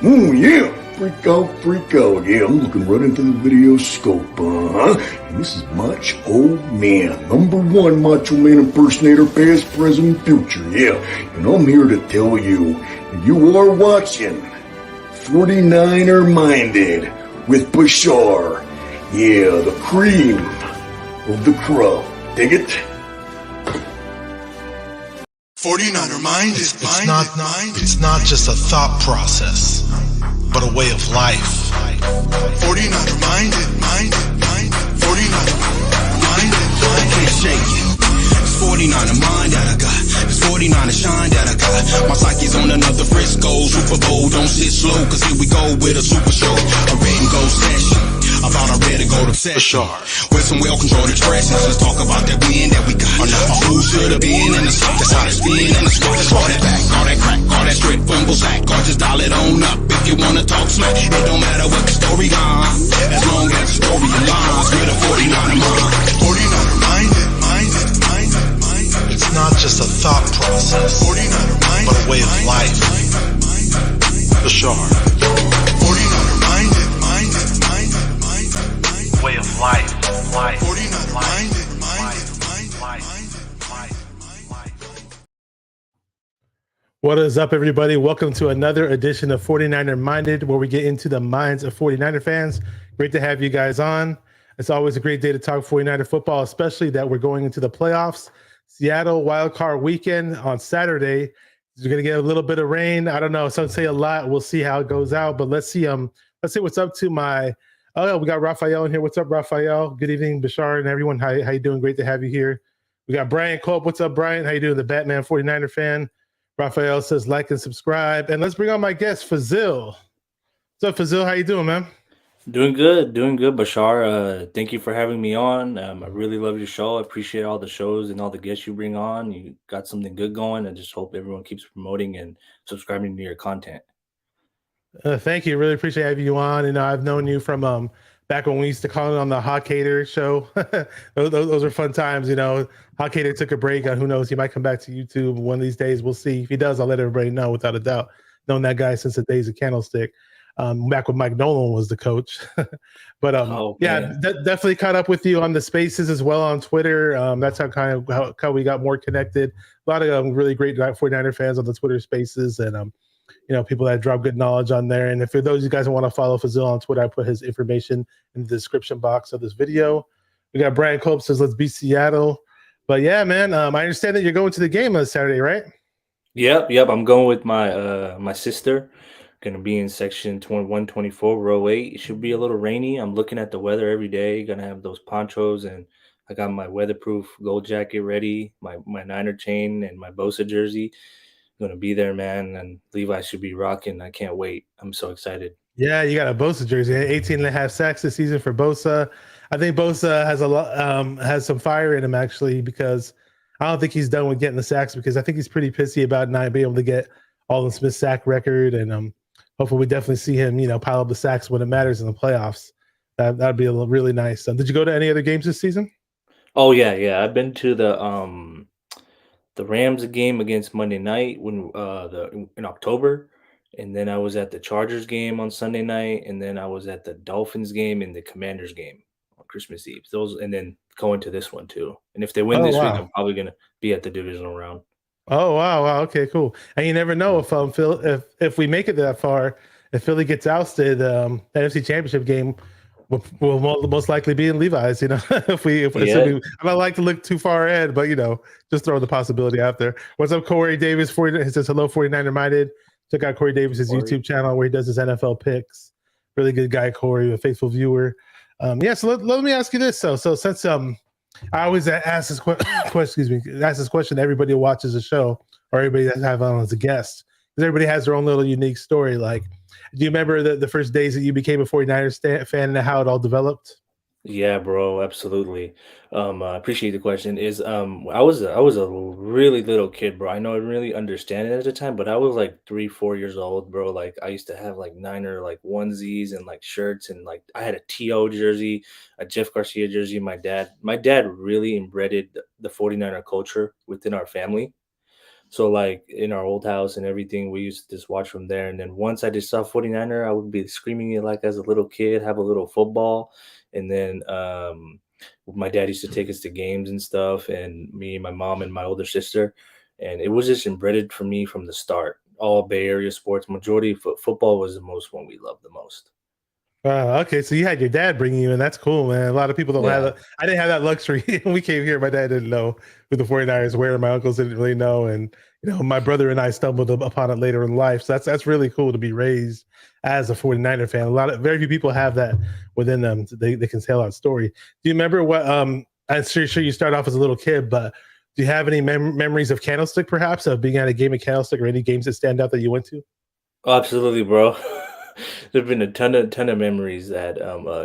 Oh, yeah. Freak out, freak out. Yeah, I'm looking right into the video scope, And this is Macho Man, #1 Macho Man impersonator, past, present, future. Yeah, and I'm here to tell you, you are watching 49er Minded with Bashar. Yeah, the cream of the crop. Dig it? 49er mind is it's not just a thought process, but a way of life. 49er minded, 49er minded, can't shake it. It's 49er mind that I got. It's 49er shine that I got. My psyche's on another Frisco Super Bowl. Don't sit slow, cause here we go with a super show. A red and gold session. I thought I read a gold obsession with some well-controlled expressions. Let's talk about that win that we got. Who should have been in the spot? That's how they spin in the spot. Let's roll that back, all that crack, all that strip, fumble sack, or just dial it on up. If you wanna talk smack, it don't matter what the story on, as long as the story aligns with a 49er mind. 49er minded. It's not just a thought process, 49er minded, but a way of life. The Shark. 49er minded. Way of life. 49er minded. What is up, everybody? Welcome to another edition of 49er Minded, where we get into the minds of 49er fans. Great to have you guys on. It's always a great day to talk 49er football, especially that we're going into the playoffs. Seattle wildcard weekend on Saturday. You're going to get a little bit of rain. I don't know. Some say a lot. We'll see how it goes out. But let's see what's up to my... Oh, we got Raphael in here. What's up, Raphael? Good evening, Bashar and everyone. How you doing? Great to have you here. We got Brian Culp. What's up, Brian? How you doing? The Batman 49er fan. Raphael says like and subscribe. And let's bring on my guest, Fazil. What's up, Fazil? How you doing, man? Doing good, Bashar. Thank you for having me on. I really love your show. I appreciate all the shows and all the guests you bring on. You got something good going. I just hope everyone keeps promoting and subscribing to your content. Thank you. Really appreciate having you on. And I've known you from back when we used to call it on the Hawkator show. those are fun times, you know. Hawkator took a break. Who knows? He might come back to YouTube one of these days. We'll see. If he does, I'll let everybody know without a doubt. Known that guy since the days of Candlestick. Back when Mike Nolan was the coach. But definitely caught up with you on the spaces as well on Twitter. That's how we got more connected. A lot of really great 49er fans on the Twitter spaces, and people that drop good knowledge on there. And if for those of you guys who want to follow Fazil on Twitter, I put his information in the description box of this video. We got Brian Culp says, let's beat Seattle. But yeah, man, I understand that you're going to the game on Saturday, right? Yep. I'm going with my sister. Going to be in section 124, row 8. It should be a little rainy. I'm looking at the weather every day. Going to have those ponchos, and I got my weatherproof gold jacket ready, my Niner chain, and my Bosa jersey. Going to be there, man, and Levi should be rocking. I can't wait. I'm so excited. Yeah, you got a Bosa jersey. 18.5 sacks this season for Bosa. I think Bosa has some fire in him, actually, because I don't think he's done with getting the sacks, because I think he's pretty pissy about not being able to get Alden Smith's sack record, and hopefully we definitely see him, pile up the sacks when it matters in the playoffs. That'd be really nice. Did you go to any other games this season? Oh yeah. I've been to the Rams game against Monday night in October, and then I was at the Chargers game on Sunday night, and then I was at the Dolphins game and the Commanders game on Christmas Eve. Those, and then going to this one too. And if they win this week, I'm probably gonna be at the divisional round. Oh wow! Okay, cool. And you never know if we make it that far. If Philly gets ousted, the NFC Championship game will most likely be in Levi's. I don't like to look too far ahead, but just throw the possibility out there. What's up, Corey Davis? He says hello, 49er Minded. Check out Corey Davis's YouTube channel where he does his NFL picks. Really good guy, Corey, a faithful viewer. So let me ask you this. So since I always ask this question to everybody who watches the show, or everybody that I have on as a guest, because everybody has their own little unique story. Like, do you remember the first days that you became a 49ers fan and how it all developed? Yeah, bro, absolutely. I appreciate the question. I was a really little kid, bro. I know I didn't really understand it at the time, but I was like 3-4 years old, bro. Like I used to have like Niner like onesies and like shirts, and like I had a T.O. jersey, a Jeff Garcia jersey. My dad really inbred the 49er culture within our family. So like in our old house and everything, we used to just watch from there. And then once I just saw 49er, I would be screaming it like as a little kid, have a little football. And then my dad used to take us to games and stuff, and me, my mom, and my older sister. And it was just embedded for me from the start. All Bay Area sports, majority football was the most one we loved the most. Okay, so you had your dad bringing you in. That's cool, man. A lot of people don't have Yeah. that. I didn't have that luxury. When we came here, my dad didn't know who the 49ers were. My uncles didn't really know. And, my brother and I stumbled upon it later in life. So that's really cool to be raised as a 49er fan. Very few people have that within them. They can tell that story. Do you remember what, I'm sure you start off as a little kid, but do you have any memories of Candlestick, perhaps, of being at a game of Candlestick or any games that stand out that you went to? Oh, absolutely, bro. There've been a ton of memories at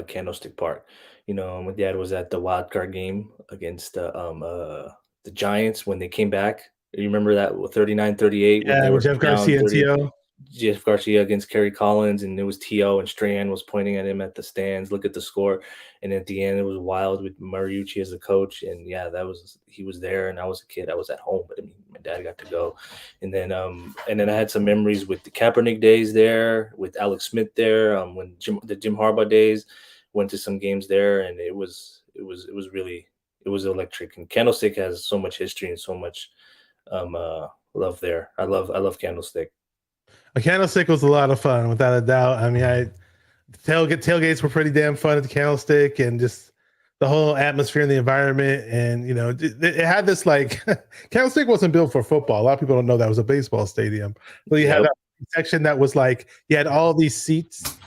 Candlestick Park. My dad was at the wild card game against the Giants when they came back. You remember that 39-38 when Yeah, they with were Jeff down Garcia and 30. T.O. Jeff Garcia against Kerry Collins, and it was T.O. and Strahan was pointing at him at the stands. Look at the score, and at the end it was wild with Mariucci as the coach, and yeah, he was there, and I was a kid, I was at home, but I mean, my dad got to go, and then I had some memories with the Kaepernick days there, with Alex Smith there, when the Jim Harbaugh days, went to some games there, and it was electric, and Candlestick has so much history and so much love there. I love Candlestick. A Candlestick was a lot of fun, without a doubt. I mean, tailgates were pretty damn fun at the Candlestick, and just the whole atmosphere and the environment. And it had this like Candlestick wasn't built for football. A lot of people don't know that was a baseball stadium. So you had Yep. that section that was like you had all these seats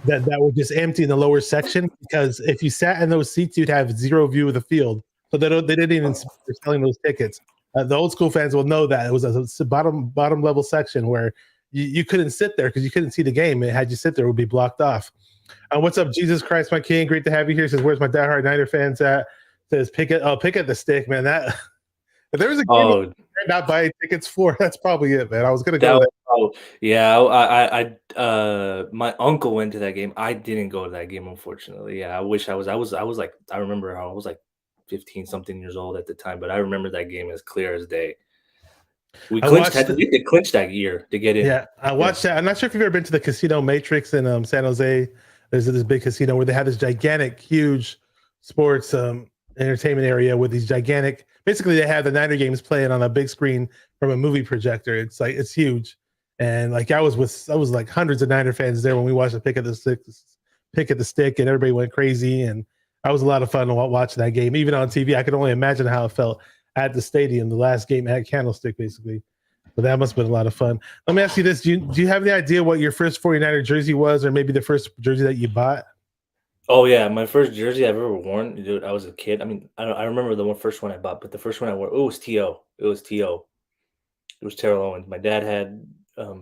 that were just empty in the lower section, because if you sat in those seats, you'd have zero view of the field. So they didn't even they're selling those tickets. The old school fans will know that it was a bottom level section where you couldn't sit there because you couldn't see the game. And had you sit there, it would be blocked off. What's up, Jesus Christ, my king? Great to have you here. Says, where's my diehard Niner fans at? Says, pick at the stick, man. That if there was a game Oh, not buying tickets for, that's probably it, man. I was gonna that go was there. yeah, my uncle went to that game. I didn't go to that game, unfortunately. Yeah, I wish I was like, I remember I was like 15 something years old at the time, but I remember that game as clear as day. We I clinched, watched had to get to clinch that year to get in. Yeah, I Yeah. watched that. I'm not sure if you've ever been to the Casino Matrix in San Jose. There's this big casino where they have this gigantic, huge sports entertainment area with these gigantic. Basically, they have the Niner games playing on a big screen from a movie projector. It's huge, and like I was like hundreds of Niner fans there when we watched the pick at the stick, and everybody went crazy, and I was a lot of fun watching that game, even on TV. I could only imagine how it felt at the stadium, the last game at Candlestick, basically. But that must have been a lot of fun. Let me ask you this. Do you have any idea what your first 49er jersey was, or maybe the first jersey that you bought? Oh yeah, my first jersey I've ever worn, dude. I was a kid. I mean, I remember first one I bought, but the first one I wore, it was T.O. It was T.O. It was Terrell Owens. My dad had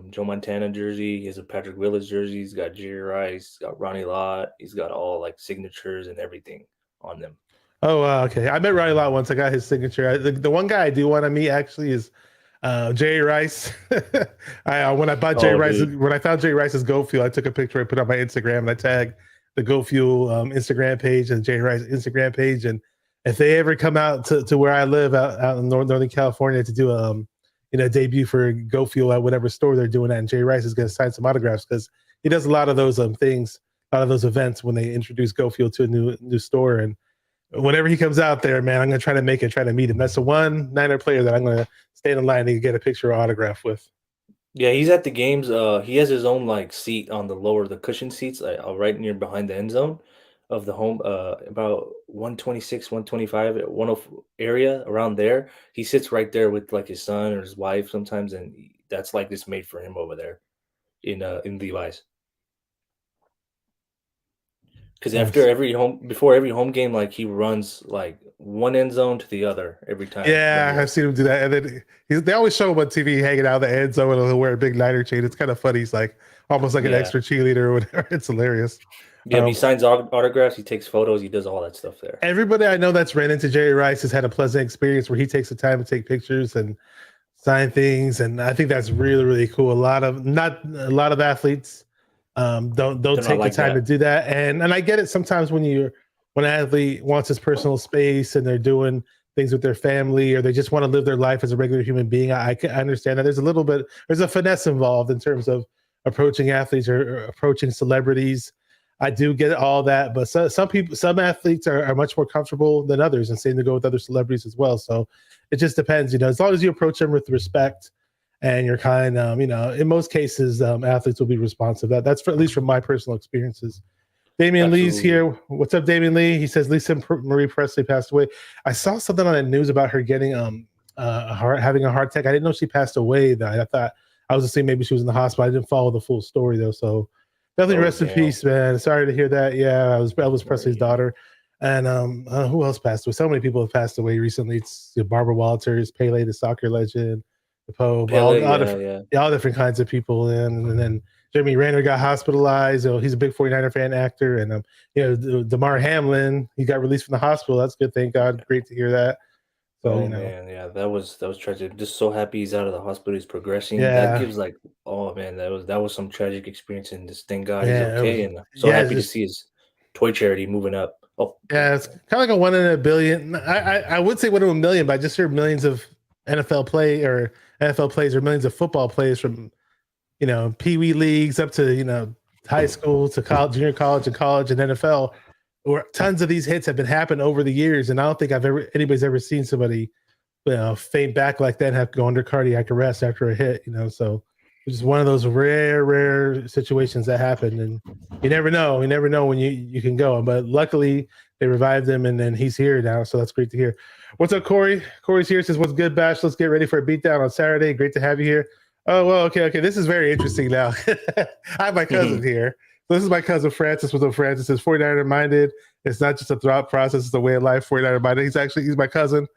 Joe Montana jersey. He has a Patrick Willis jersey. He's got Jerry Rice. He's got Ronnie Lott. He's got all like signatures and everything on them. Oh, okay. I met Ronnie Lott once. I got his signature. The one guy I do want to meet actually is Jerry Rice. When I bought Jerry Oh, Rice, dude. when I found Jerry Rice's Go Fuel, I took a picture. I put it on my Instagram, and I tagged the Go Fuel Instagram page and Jerry Rice Instagram page. And if they ever come out to where I live out in Northern California to do a debut for Go Fuel at whatever store they're doing at, and Jerry Rice is going to sign some autographs because he does a lot of those things, a lot of those events when they introduce Go Fuel to a new store. And whenever he comes out there, man, I'm gonna try to meet him. That's the one Niner player that I'm gonna stand in line and get a picture or autograph with. Yeah, he's at the games. He has his own like seat on the cushion seats, right near behind the end zone of the home. About 126, 125, 104 area around there. He sits right there with like his son or his wife sometimes, and that's like it's made for him over there in Levi's. Because Nice. before every home game, like he runs like one end zone to the other every time. Yeah, I've seen him do that. And then they always show him on TV hanging out the end zone, and he'll wear a big Niner chain. It's kind of funny. He's like almost like an Yeah, extra cheerleader or whatever. It's hilarious. yeah. He Um, signs autographs. He takes photos. He does all that stuff there. Everybody I know that's ran into Jerry Rice has had a pleasant experience where he takes the time to take pictures and sign things, and I think that's really really cool. Not a lot of athletes don't They're not take the like time to that. do that, and I get it sometimes when an athlete wants his personal space and they're doing things with their family, or they just want to live their life as a regular human being. I understand that there's a finesse involved in terms of approaching athletes or approaching celebrities. I do get all that, but some athletes are much more comfortable than others and saying to go with other celebrities as well. So it just depends, as long as you approach them with respect and you're kind, in most cases, athletes will be responsive. That's at least from my personal experiences. Damian Lee's here. What's up, Damian Lee? He says Lisa Marie Presley passed away. I saw something on the news about her getting having a heart attack. I didn't know she passed away. I thought I was assuming maybe she was in the hospital. I didn't follow the full story though. So definitely rest in peace, man. Sorry to hear that. Yeah, Elvis Presley's daughter. And who else passed away? So many people have passed away recently. It's Barbara Walters, Pele, the soccer legend, the Pope, all different kinds of people. And then Jeremy Renner got hospitalized. He's a big 49er fan actor. And Damar Hamlin, he got released from the hospital. That's good. Thank God. Great to hear that. So, man, yeah, that was tragic. I'm just so happy he's out of the hospital. He's progressing. Yeah. That gives oh man, that was some tragic experience. And just thank God he's okay. And so happy to see his toy charity moving up. Oh, yeah, it's kind of like a 1 in a billion. I would say 1 in a million, but I just heard millions of NFL plays or millions of football plays from, pee-wee leagues up to, high school to college, junior college and NFL, where tons of these hits have been happening over the years. And I don't think anybody's ever seen somebody, faint back like that and have to go under cardiac arrest after a hit, so it's just one of those rare situations that happen. And you never know when you can go, but luckily they revived him and then he's here now. So that's great to hear. What's up, Corey? Corey's here, says, what's good, Bash? Let's get ready for a beatdown on Saturday. Great to have you here. Oh, well, okay. This is very interesting now. I have my cousin here. So this is my cousin Francis. What's up, Francis? Is 49er minded. It's not just a thought process, it's a way of life. 49er minded. He's my cousin.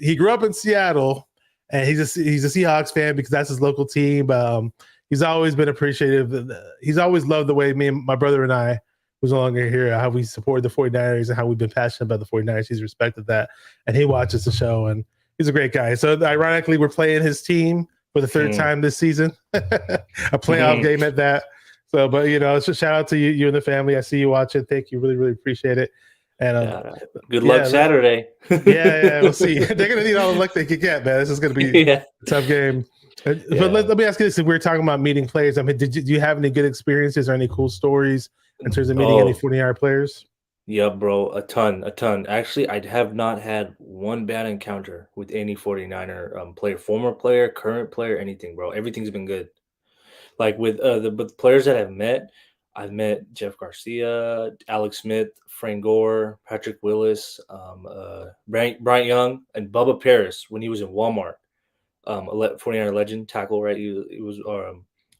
He grew up in Seattle, and he's a Seahawks fan because that's his local team. He's always been appreciative. He's always loved the way me and my brother and I, who's no longer here, how we support the 49ers and how we've been passionate about the 49ers. He's respected that, and he watches the show, and he's a great guy. So ironically, we're playing his team for the third time this season, a playoff game at that. So, but so shout out to you and the family. I see you watching. Thank you. Really, really appreciate it. And good luck Saturday. We'll see. They're gonna need all the luck they can get, man. This is gonna be a tough game. But let me ask you this: if we're talking about meeting players, I mean, do you have any good experiences or any cool stories in terms of meeting any 49er players? Yeah, bro, a ton. Actually, I have not had one bad encounter with any 49er player, former player, current player, anything, bro. Everything's been good. Like with the players that I've met Jeff Garcia, Alex Smith, Frank Gore, Patrick Willis, Bryant Young, and Bubba Paris when he was in Walmart. 49er legend tackle, right? He was I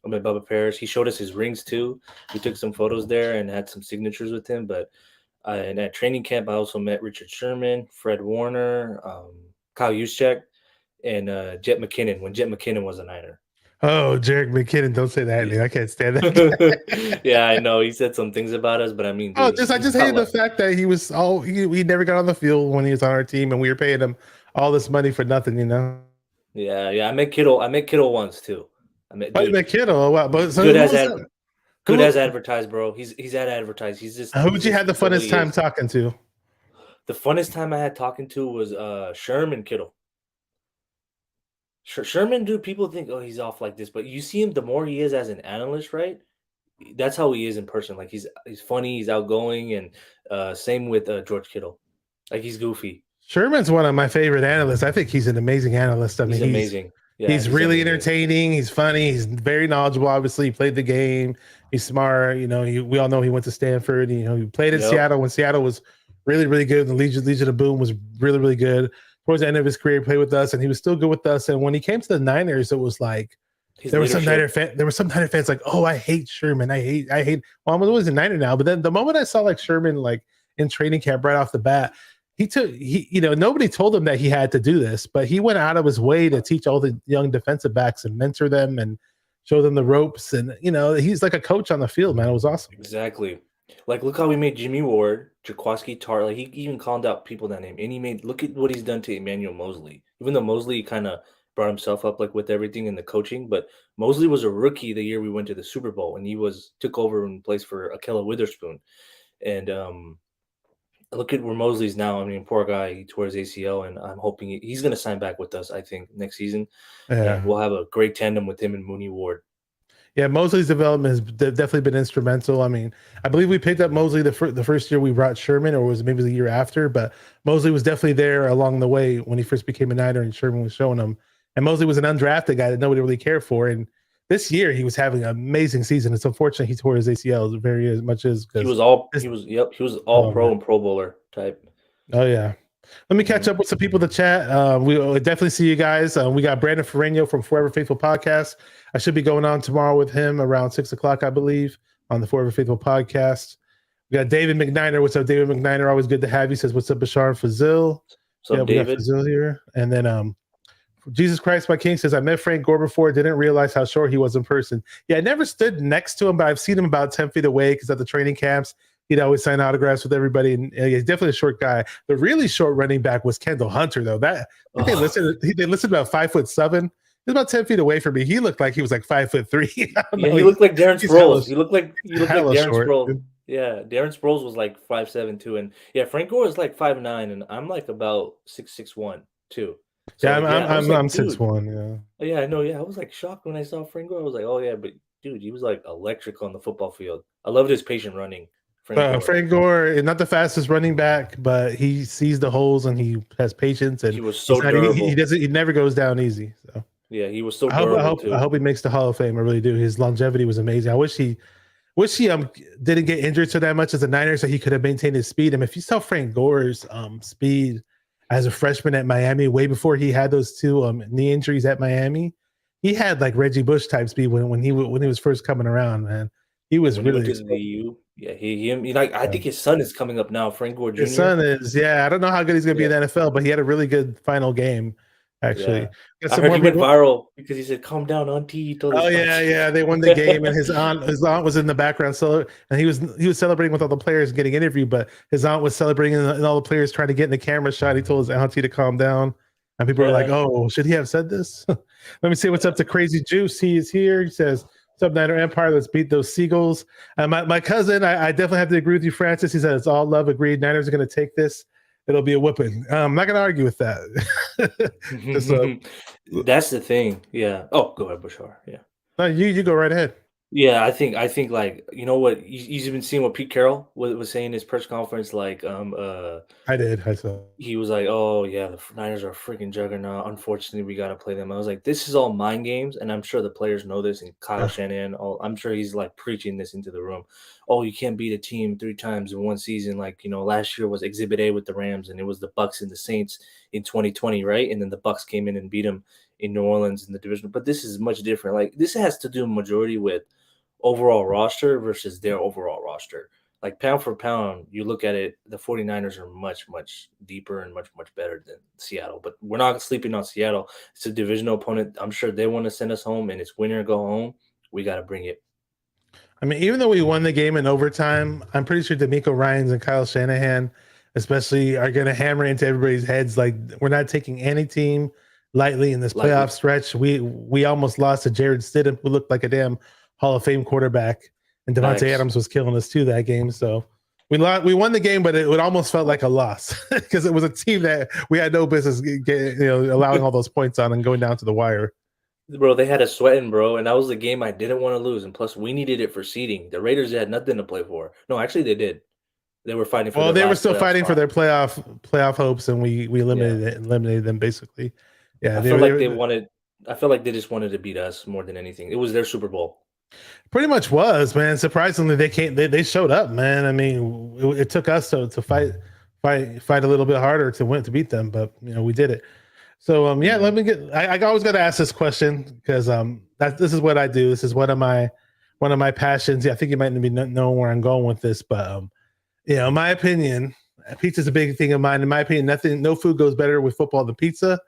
met Bubba Paris. He showed us his rings too. We took some photos there and had some signatures with him. But and at training camp, I also met Richard Sherman, Fred Warner, Kyle Juszczyk, and Jet McKinnon when Jet McKinnon was a Niner. Oh, Jerick McKinnon! Don't say that, man. I can't stand that. Yeah, I know. He said some things about us, but I mean, dude, I just hated the fact that he never got on the field when he was on our team, and we were paying him all this money for nothing, Yeah. I met Kittle once too. Met Kittle. Wow, but so good as advertised, bro. He's at advertised. He's just. Who'd you have the funnest time talking to? The funnest time I had talking to was Sherman Kittle. Sherman, dude, people think, oh, he's off like this, but you see him, the more he is as an analyst, right? That's how he is in person. Like he's funny, he's outgoing, and same with George Kittle. Like he's goofy. Sherman's one of my favorite analysts. I think he's an amazing analyst. I mean, he's amazing. Yeah, he's really entertaining. He's funny. He's very knowledgeable. Obviously, he played the game. He's smart. We all know he went to Stanford. He played in Seattle when Seattle was really, really good. The Legion of Boom was really, really good. Towards the end of his career, he played with us, and he was still good with us. And when he came to the Niners, it was like there were some Niner fans like, oh, I hate Sherman. I hate. Well, I'm always a Niner now, but then the moment I saw like Sherman like in training camp right off the bat, nobody told him that he had to do this, but he went out of his way to teach all the young defensive backs and mentor them and show them the ropes. And he's like a coach on the field, man. It was awesome. Exactly. Like, look how we made Jimmy Ward, Jaquaski Tart. Like, he even called out people that name. And look at what he's done to Emmanuel Mosley. Even though Mosley kind of brought himself up like with everything in the coaching, but Mosley was a rookie the year we went to the Super Bowl, and he took over in place for Akella Witherspoon. And look at where Mosley's now. I mean, poor guy, he tore his ACL, and I'm hoping he's going to sign back with us, I think, next season. And Yeah. we'll have a great tandem with him and Mooney Ward. Yeah, Mosley's development has definitely been instrumental. I mean, I believe we picked up Mosley the first year we brought Sherman, or was it maybe the year after? But Mosley was definitely there along the way when he first became a Niner, and Sherman was showing him. And Mosley was an undrafted guy that nobody really cared for. And this year he was having an amazing season. It's unfortunate he tore his ACL very as much as He because was all he was yep, he was all oh pro man, and Pro Bowler type. oh yeah. Let me catch Mhm. up with some people to chat. We'll definitely see you guys. We got Brandon Ferreño from Forever Faithful Podcast. I should be going on tomorrow with him around 6 o'clock, I believe, on the Forever Faithful Podcast. We got David McNiner. What's up, David McNiner? Always good to have you. Says, what's up, Bashar and Fazil? What's Yeah, up, we got David? Fazil here. And then Jesus Christ, my King says, I met Frank Gore before. Didn't realize how short he was in person. Yeah, I never stood next to him, but I've seen him about 10 feet away because at the training camps, he'd always sign autographs with everybody. And he's definitely a short guy. The really short running back was Kendall Hunter, though. I think they listed about 5'7". He's about 10 feet away from me. He looked like he was like 5'3". I don't Yeah, know. he looked like Darren He's hella, Sproles. He looked like hella Darren short. Sproles. Yeah, Darren Sproles was like 5'7" too, and yeah, Frank Gore is like 5'9", and I'm like about 6'1" too. Yeah, So yeah, I was like, I'm dude, 6'1". Yeah. oh, yeah, I know. Yeah, I was like shocked when I saw Frank Gore. I was like, oh yeah, but dude, he was like electric on the football field. I loved his patient running, Frank Gore. Frank Gore is not the fastest running back, but he sees the holes and he has patience, and He was so he durable. doesn't he never goes down easy. So Yeah, he was so I durable hope I too. hope he makes the Hall of Fame. I really do. His longevity was amazing. I wish he didn't get injured so that much as a Niner, so he could have maintained his speed. And if you saw Frank Gore's speed as a freshman at Miami, way before he had those two knee injuries at Miami, he had like Reggie Bush type speed when he was first coming around. Man, he was When he went really to the explosive. U, yeah, he like I think his son is coming up now, Frank Gore His Jr. son is, yeah. I don't know how good he's going to be Yeah, in the NFL, but he had a really good final game. Actually, yeah. got I some heard more he went people. viral because he said, "Calm down, auntie." He told Oh his yeah, auntie. yeah. They won the game, and his aunt was in the background, so and he was celebrating with all the players getting interviewed, but his aunt was celebrating and all the players trying to get in the camera shot. He told his auntie to calm down, and people were like, "Oh, should he have said this?" Let me say what's up to Crazy Juice. He is here. He says, "What's up, Niner Empire? Let's beat those Seagulls." My cousin, I definitely have to agree with you, Francis. He said it's all love. Agreed. Niners are going to take this. It'll be a whooping. I'm not going to argue with that. Just, That's the thing. Yeah. Oh, go ahead, Bashar. Yeah. no, you go right ahead. Yeah, I think like you know what you've been seeing what Pete Carroll was saying in his press conference, like I did. I saw. he was like, "Oh yeah, the Niners are a freaking juggernaut. Unfortunately, we got to play them." I was like, "This is all mind games," and I'm sure the players know this. And Kyle Yeah. Shanahan, I'm sure he's like preaching this into the room. Oh, you can't beat a team 3 times in one season. Like last year was Exhibit A with the Rams, and it was the Bucks and the Saints in 2020, right? And then the Bucks came in and beat them in New Orleans in the division. But this is much different. Like this has to do majority with overall roster versus their overall roster. Like pound for pound, you look at it, the 49ers are much, much deeper and much, much better than Seattle. But we're not sleeping on Seattle. It's a divisional opponent. I'm sure they want to send us home, and it's win or go home. We got to bring it. I mean, even though we won the game in overtime, I'm pretty sure D'Amico Ryans and Kyle Shanahan, especially, are going to hammer into everybody's heads. Like we're not taking any team lightly in this Lightly. playoff stretch. We almost lost to Jared Stidham, who looked like a damn Hall of Fame quarterback, and Devontae Facts. Adams was killing us too that game. So we won the game, but it almost felt like a loss because it was a team that we had no business allowing all those points on and going down to the wire. Bro, they had us sweating, bro, and that was the game I didn't want to lose. And plus, we needed it for seeding. The Raiders had nothing to play for. No, actually, they did. They were fighting for Well, their they were last still playoff fighting for spot. their playoff hopes, and we eliminated them basically. Yeah, I feel like they wanted. I feel like they just wanted to beat us more than anything. It was their Super Bowl. pretty much was, man. Surprisingly, they showed up, man. I mean, it took us to fight a little bit harder to beat them, but we did it. So yeah, let me get. I always got to ask this question because this is what I do. This is one of my passions. Yeah, I think you might be knowing where I'm going with this, but in my opinion, pizza is a big thing of mine. In my opinion, no food goes better with football than pizza.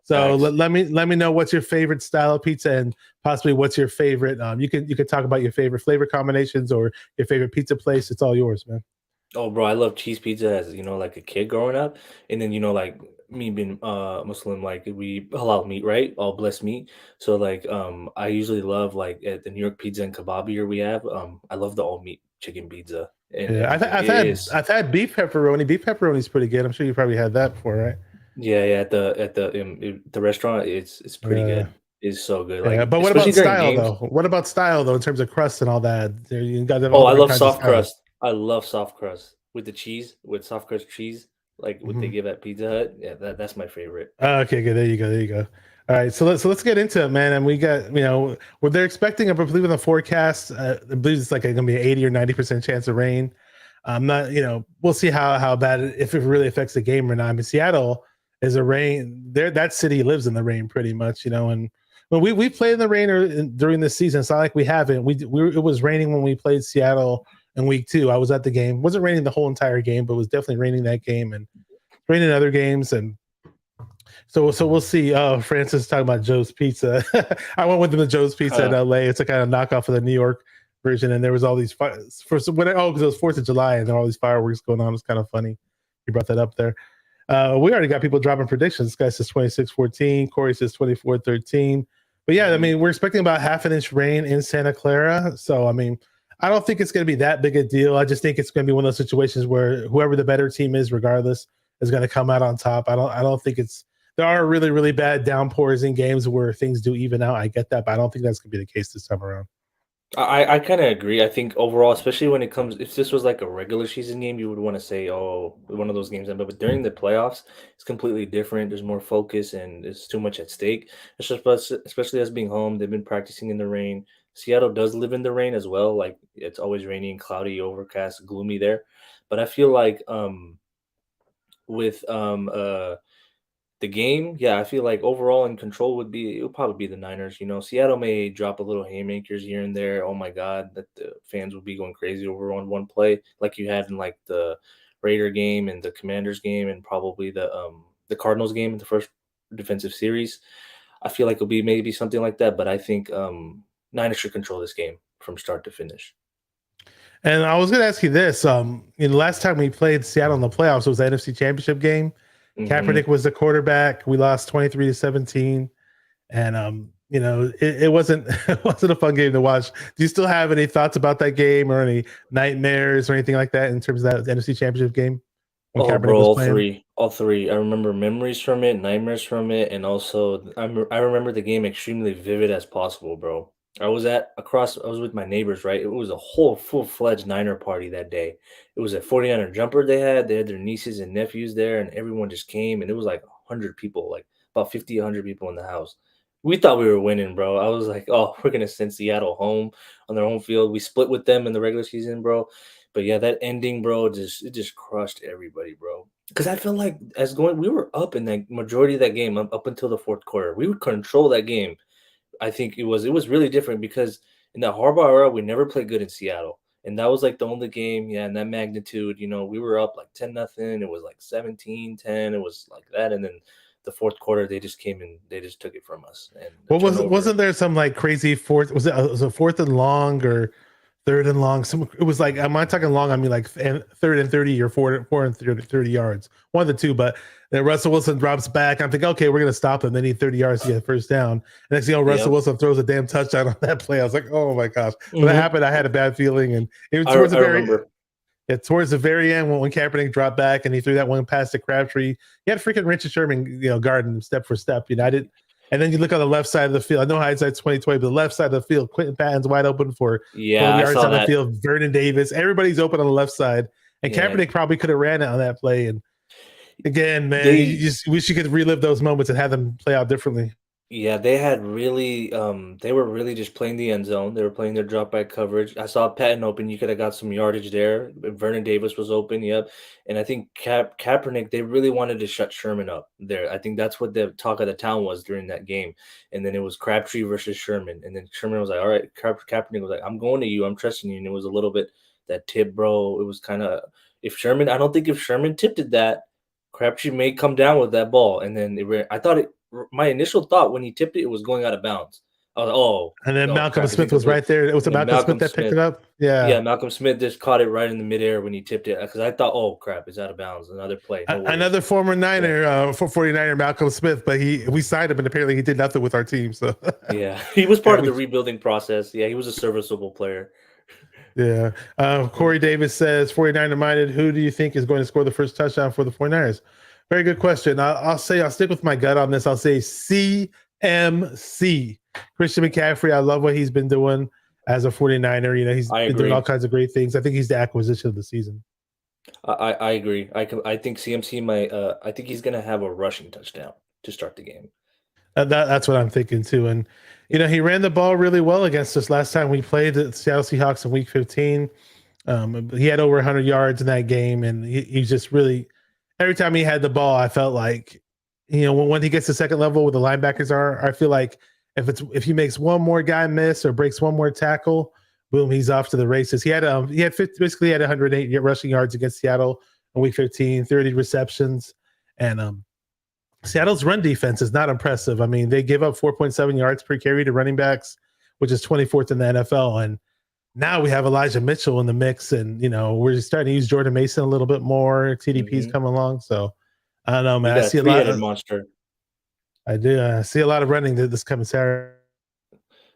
So let me know what's your favorite style of pizza and possibly what's your favorite. You could talk about your favorite flavor combinations or your favorite pizza place. It's all yours, man. Oh, bro, I love cheese pizza as like a kid growing up, and then like me being Muslim, like we halal meat, right? All blessed meat. So like I usually love like at the New York Pizza and Kebab here we have. I love the all meat chicken pizza. and Yeah, everything. It is. I've had beef pepperoni. Beef pepperoni is pretty good. I'm sure you probably had that before, right? Yeah, the restaurant, it's pretty Yeah. good. It's so good, Yeah, like, but what especially about during style games. though? What about style though in terms of crust and all that? You got Oh, all I different love kinds of soft styles. crust. I love soft crust with the cheese, with soft crust cheese, like what they Mhm. give at Pizza Hut. Yeah, that's my favorite. Okay, good. There you go. There you go. All right, so let's get into it, man. And we got what they're expecting. I believe in the forecast. I believe it's like going to be an 80 or 90% chance of rain. I'm not, we'll see how bad if it really affects the game or not. I mean, Seattle is a rain. There, that city lives in the rain pretty much, and when we played in the rain during this season, it's not like we haven't. It was raining when we played Seattle in week 2. I was at the game. It wasn't raining the whole entire game, but it was definitely raining that game and raining other games and. So we'll see. Oh, Francis is talking about Joe's Pizza. I went with them to Joe's Pizza in Huh. LA. It's a kind of knockoff of the New York version, and there was all these because it was 4th of July, and there were all these fireworks going on. It's kind of funny. You brought that up there. We already got people dropping predictions. This guy says 26-14. Corey says 24-13. But yeah, I mean, we're expecting about half an inch rain in Santa Clara. So I mean, I don't think it's going to be that big a deal. I just think it's going to be one of those situations where whoever the better team is, regardless, is going to come out on top. I don't think it's. There are really, really bad downpours in games where things do even out. I get that, but I don't think that's going to be the case this time around. I kind of agree. I think overall, especially when it comes, if this was like a regular season game, you would want to say, oh, one of those games. But during the playoffs, it's completely different. There's more focus and there's too much at stake. Especially us being home, they've been practicing in the rain. Seattle does live in the rain as well. Like it's always rainy and cloudy, overcast, gloomy there. But I feel like with the game, yeah, I feel like overall in control it'll probably be the Niners. Seattle may drop a little haymakers here and there. Oh my God, that the fans would be going crazy over on one play, like you had in like the Raider game and the Commanders game, and probably the Cardinals game in the first defensive series. I feel like it'll be maybe something like that, but I think Niners should control this game from start to finish. And I was going to ask you this: in the last time we played Seattle in the playoffs, it was the NFC Championship game. Hmm. Kaepernick was the quarterback. We lost 23-17, and it wasn't it wasn't a fun game to watch. Do you still have any thoughts about that game or any nightmares or anything like that in terms of that NFC Championship game when Oh, Kaepernick bro, was all playing? three, all three. I remember memories from it, nightmares from it, and also I remember the game extremely vivid as possible, bro. I was with my neighbors, right? It was a whole full-fledged Niner party that day. It was a 49er jumper they had their nieces and nephews there, and everyone just came, and it was like 100 people, like about 50, 100 people in the house. We thought we were winning, bro. I was like, oh, we're gonna send Seattle home on their home field. We split with them in the regular season, bro. But yeah, that ending, bro, it just crushed everybody, bro. Because I felt like we were up in that majority of that game up until the fourth quarter. We would control that game. I think it was really different because in that Harbaugh era, we never played good in Seattle. And that was like the only game, yeah, in that magnitude. We were up like 10-0. It was like 17-10. It was like that. And then the fourth quarter, they just came and they just took it from us. And the What was it? turnover. Wasn't there some like crazy fourth? Was it 4th and long or 3rd and long? It was like, I'm not talking long. I mean like 3rd and 30 or 4 and 30 yards. One of the two. But then Russell Wilson drops back. I'm thinking, okay, we're gonna stop them. They need 30 yards to get first down. And next thing you know, Russell Yep. Wilson throws a damn touchdown on that play. I was like, oh my gosh. When that Hmm. happened, I had a bad feeling. And it was I remember. towards the very end when Kaepernick dropped back and he threw that one pass to Crabtree, he had freaking Richard Sherman, guarding him step for step. I did. And then you look on the left side of the field. I know hindsight's 2020, but the left side of the field, Quentin Patton's wide open for Yeah, 12 I yards saw on the that. field. Vernon Davis, everybody's open on the left side, and Yeah. Kaepernick probably could have ran it on that play. And again, man, you They just wish you could relive those moments and have them play out differently. Yeah, they were really just playing the end zone. They were playing their drop back coverage. I saw Patton open. You could have got some yardage there. Vernon Davis was open. Yep. And I think Kaepernick, they really wanted to shut Sherman up there. I think that's what the talk of the town was during that game. And then it was Crabtree versus Sherman. And then Sherman was like, all right, Kaepernick was like, I'm going to you. I'm trusting you. And it was a little bit that tip, bro. It was kind of, I don't think if Sherman tipped it that, Crabtree may come down with that ball. And then my initial thought when he tipped it, it was going out of bounds. I was like, "Oh, And then no, Malcolm crap, is Smith was incomplete?" right there. It was And then Malcolm Smith Malcolm that picked Smith, it up. Yeah. yeah, Malcolm Smith just caught it right in the midair when he tipped it because I thought, "Oh crap, it's out of bounds." Another play, no worries. Another former Yeah, Niner, for 49er, Malcolm Smith, but we signed him and apparently he did nothing with our team. So yeah, he was yeah, part of the rebuilding process. Yeah, he was a serviceable player. Yeah. Corey Davis says 49er minded. Who do you think is going to score the first touchdown for the 49ers? Very good question. I'll stick with my gut on this. I'll say CMC. Christian McCaffrey. I love what he's been doing as a 49er. You know, he's been doing all kinds of great things. I think he's the acquisition of the season. I agree. I think CMC might. I think he's gonna have a rushing touchdown to start the game. That's what I'm thinking too. And you know, he ran the ball really well against us last time we played the Seattle Seahawks in Week 15. He had over 100 yards in that game, and he just really every time he had the ball, I felt like, you know, when he gets to second level where the linebackers are, I feel like if he makes one more guy miss or breaks one more tackle, boom, he's off to the races. He had basically had 108 rushing yards against Seattle in Week 15, 30 receptions, and Seattle's run defense is not impressive. I mean, they give up 4.7 yards per carry to running backs, which is 24th in the NFL. And now we have Elijah Mitchell in the mix, and you know we're starting to use Jordan Mason a little bit more. TDP's coming along, so I don't know, man. I see a lot of monster. I do. I see a lot of running this coming Saturday.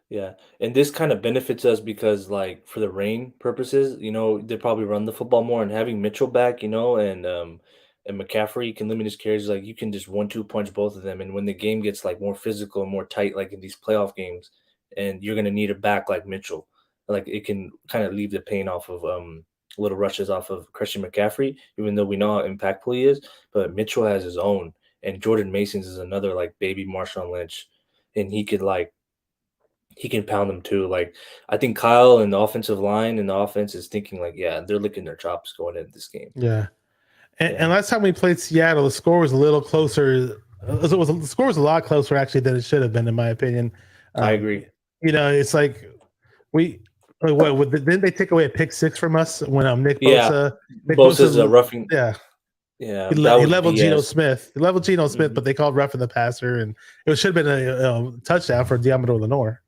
Yeah, and this kind of benefits us because, like, for the rain purposes, you know, they probably run the football more, and having Mitchell back, you know, and McCaffrey can limit his carries. Like, you can just 1-2 punch both of them, and when the game gets like more physical and more tight, like in these playoff games, and you're gonna need a back like Mitchell, like it can kind of leave the pain off of little rushes off of Christian McCaffrey, even though we know how impactful he is. But Mitchell has his own, and Jordan Mason's is another like baby Marshawn Lynch, and he can pound them too. Like, I think Kyle and the offensive line and the offense is thinking like, yeah, they're licking their chops going into this game. Yeah. And last time we played Seattle, the score was a little closer. The score was a lot closer actually than it should have been, in my opinion. I agree. You know, it's like didn't they take away a pick six from us when Nick Bosa? Nick Bosa's a roughing. Yeah. Yeah, he leveled Geno Smith. He leveled Geno Smith, but they called roughing the passer, and it should have been a touchdown for Diamondo Lenore.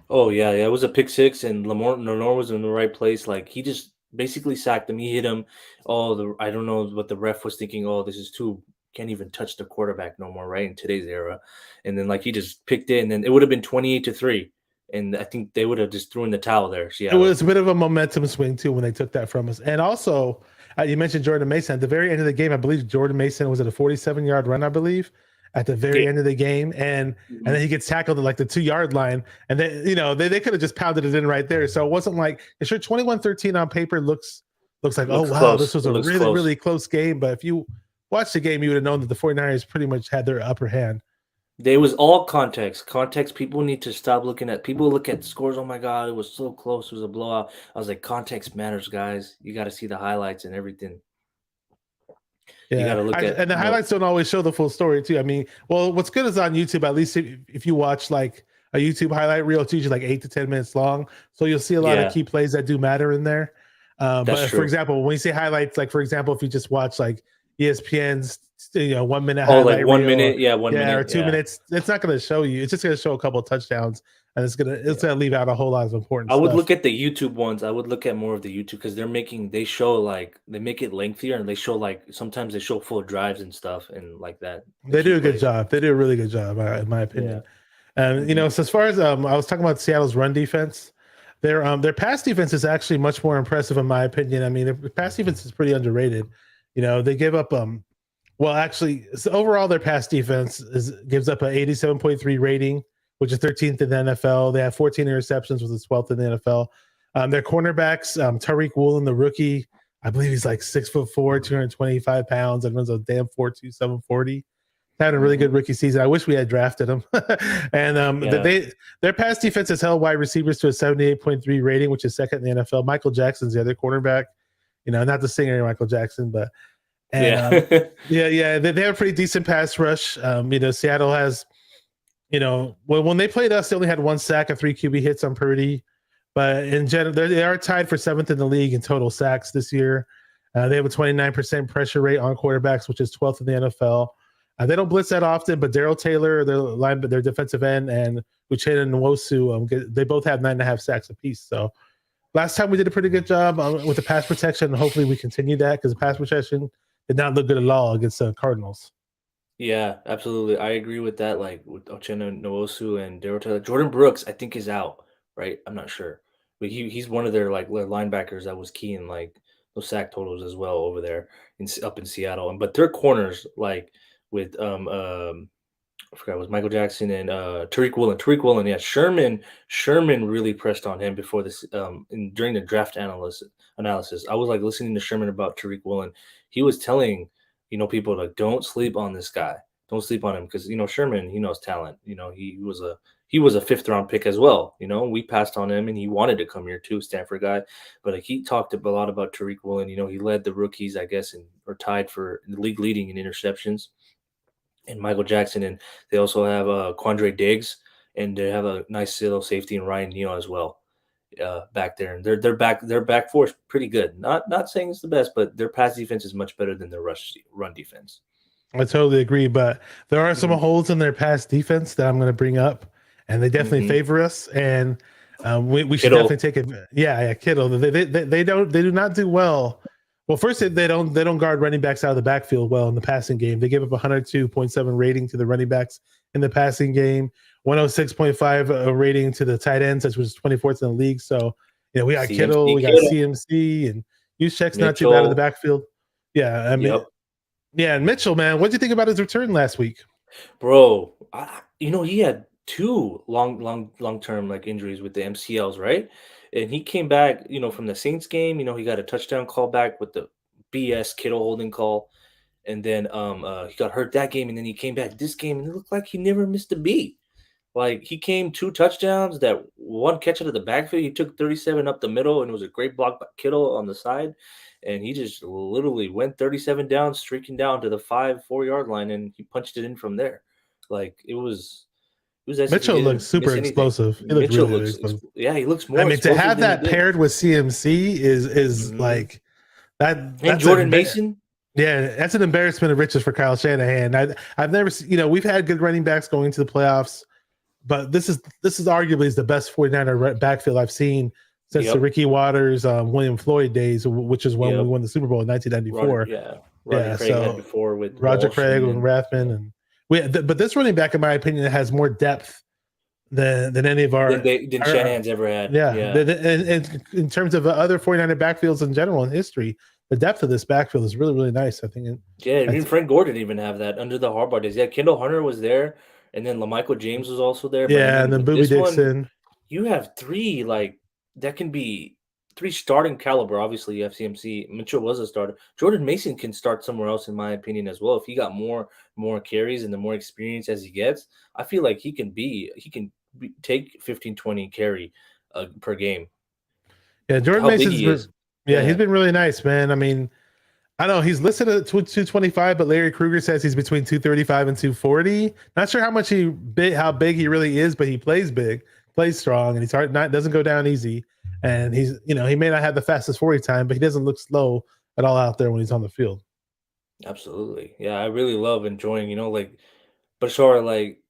Oh yeah, it was a pick six, and Lenore was in the right place. Like, he just basically sacked him. He hit him. I don't know what the ref was thinking. Oh, this is too, can't even touch the quarterback no more, right? In today's era. And then like he just picked it, and then it would have been 28-3. And I think they would have just threw in the towel there. Seattle. It was a bit of a momentum swing too when they took that from us. And also, you mentioned Jordan Mason. At the very end of the game, I believe Jordan Mason was at a 47-yard run, I believe, at the very end of the game. And then he gets tackled at like the 2-yard line. And then, you know, they could have just pounded it in right there. So it wasn't like, sure, 21-13 on paper looks like, oh, wow, close. This was a really close game. But if you watched the game, you would have known that the 49ers pretty much had their upper hand. There was all context. People need to stop looking at. People look at scores. Oh my God, it was so close. It was a blowout. I was like, context matters, guys. You got to see the highlights and everything. Yeah, you got to look at. And the highlights don't always show the full story too. I mean, well, what's good is on YouTube. At least if you watch like a YouTube highlight reel, it's usually like 8 to 10 minutes long. So you'll see a lot of key plays that do matter in there. But for example, when you say highlights, like for example, if you just watch like ESPN's 1 minute highlight, like 1 minute, 1 minute or 2 minutes, it's not going to show you. It's just going to show a couple of touchdowns, and it's going to leave out a whole lot of important stuff. I would look at the YouTube ones. I would look at more of the YouTube because they make it lengthier, and they show like sometimes they show full drives and stuff and like that. They do a good job. They do a really good job, in my opinion. And so as far as I was talking about Seattle's run defense, their pass defense is actually much more impressive in my opinion. I mean, their pass defense is pretty underrated. You know, they give up so overall their pass defense gives up an 87.3 rating, which is 13th in the NFL. They have 14 interceptions, which is 12th in the NFL. Their cornerbacks, Tariq Woolen, the rookie, I believe he's like 6'4", 225 pounds, and runs a damn 4.2 740. Had a really good rookie season. I wish we had drafted him. And their pass defense has held wide receivers to a 78.3 rating, which is second in the NFL. Michael Jackson's the other cornerback. You know, not the singer Michael Jackson, but they have a pretty decent pass rush. Seattle has, when they played us, they only had 1 sack and 3 QB hits on Purdy. But in general, they are tied for 7th in the league in total sacks this year. They have a 29% pressure rate on quarterbacks, which is 12th in the NFL. They don't blitz that often, but Darrell Taylor, their defensive end, and Uchenna Nwosu, they both have 9.5 sacks apiece. So last time we did a pretty good job with the pass protection, and hopefully we continue that because the pass protection did not look good at all against the Cardinals. Yeah, absolutely. I agree with that. Like with Uchenna Nwosu and Darrell Taylor. Jordan Brooks, I think, is out, right? I'm not sure. But he's one of their like linebackers that was key in like those sack totals as well over there up in Seattle. And but their corners like with I forgot it was Michael Jackson and Tariq Woolen. Tariq Woolen, yeah. Sherman really pressed on him before this during the draft analysis. I was like listening to Sherman about Tariq Woolen. He was telling, people like don't sleep on this guy. Don't sleep on him because Sherman, he knows talent. He was a fifth round pick as well. We passed on him and he wanted to come here too, Stanford guy. But like he talked a lot about Tariq Woolen. He led the rookies, I guess, or tied for the league leading in interceptions and Michael Jackson, and they also have Quandre Diggs, and they have a nice little safety in Ryan Neal as well back there. And their back four is pretty good. Not saying it's the best, but their pass defense is much better than their run defense. I totally agree, but there are some Mhm. holes in their pass defense that I'm going to bring up, and they definitely Mhm. favor us. And we should Kittle. definitely take it. Yeah, Kittle. They do not do well. Well, first they don't guard running backs out of the backfield well in the passing game. They give up 102.7 rating to the running backs in the passing game, 106.5 rating to the tight ends, which was 24th in the league. So we got Kittle, CMC we got Kittle. CMC, and Juszczyk's not too bad in the Mitchell. backfield. Yeah, I mean, Yep. yeah, and Mitchell, man, what do you think about his return last week? Bro, he had two long-term like injuries with the MCLs, right? And he came back, from the Saints game, he got a touchdown call back with the BS Kittle holding call. And then he got hurt that game, and then he came back this game, and it looked like he never missed a beat. Like he came 2 touchdowns, that one catch out of the backfield. He took 37 up the middle, and it was a great block by Kittle on the side. And he just literally went 37 down, streaking down to the 4-yard line, and he punched it in from there. Like it was as if he Mitchell looks didn't miss super anything. explosive. He looks Mitchell really, really looks, explosive. yeah, he looks I more mean, to explosive have than he that did. paired with CMC is Mhm. like that. And That's Jordan Mason, yeah, that's an embarrassment of riches for Kyle Shanahan. I've never we've had good running backs going into the playoffs, but this is arguably the best 49er backfield I've seen since the yep, Ricky Waters, William Floyd days, which is when we yep. won the Super Bowl in 1994. Roger Yeah, Craig had so before with Roger Walsh, Craig and and then Rathman, and but this running back, in my opinion, has more depth than any of than our Shanahan's ever had. yeah. Yeah. And in terms of other 49er backfields in general in history, the depth of this backfield is really, really nice. I think Yeah, even Frank Gore didn't even have that under the Harbaugh days. Yeah, Kendall Hunter was there, and then LaMichael James was also there. But I yeah, and mean, then with Booby this one, Dixon. you have three like that can be three starting caliber. Obviously, you have CMC. Mitchell was a starter. Jordan Mason can start somewhere else, in my opinion, as well. If he got more carries and the more experience as he gets, I feel like take 15, 20 carry per game. Yeah, Jordan How big Mason's he is. he's Yeah. been really nice, man. I mean, I don't know. He's listed at 225, but Larry Kruger says he's between 235 and 240. Not sure how how big he really is, but he plays big, plays strong, and he's doesn't go down easy. And he's he may not have the fastest 40 time, but he doesn't look slow at all out there when he's on the field. Absolutely. Yeah, I really love enjoying, like Bashar, like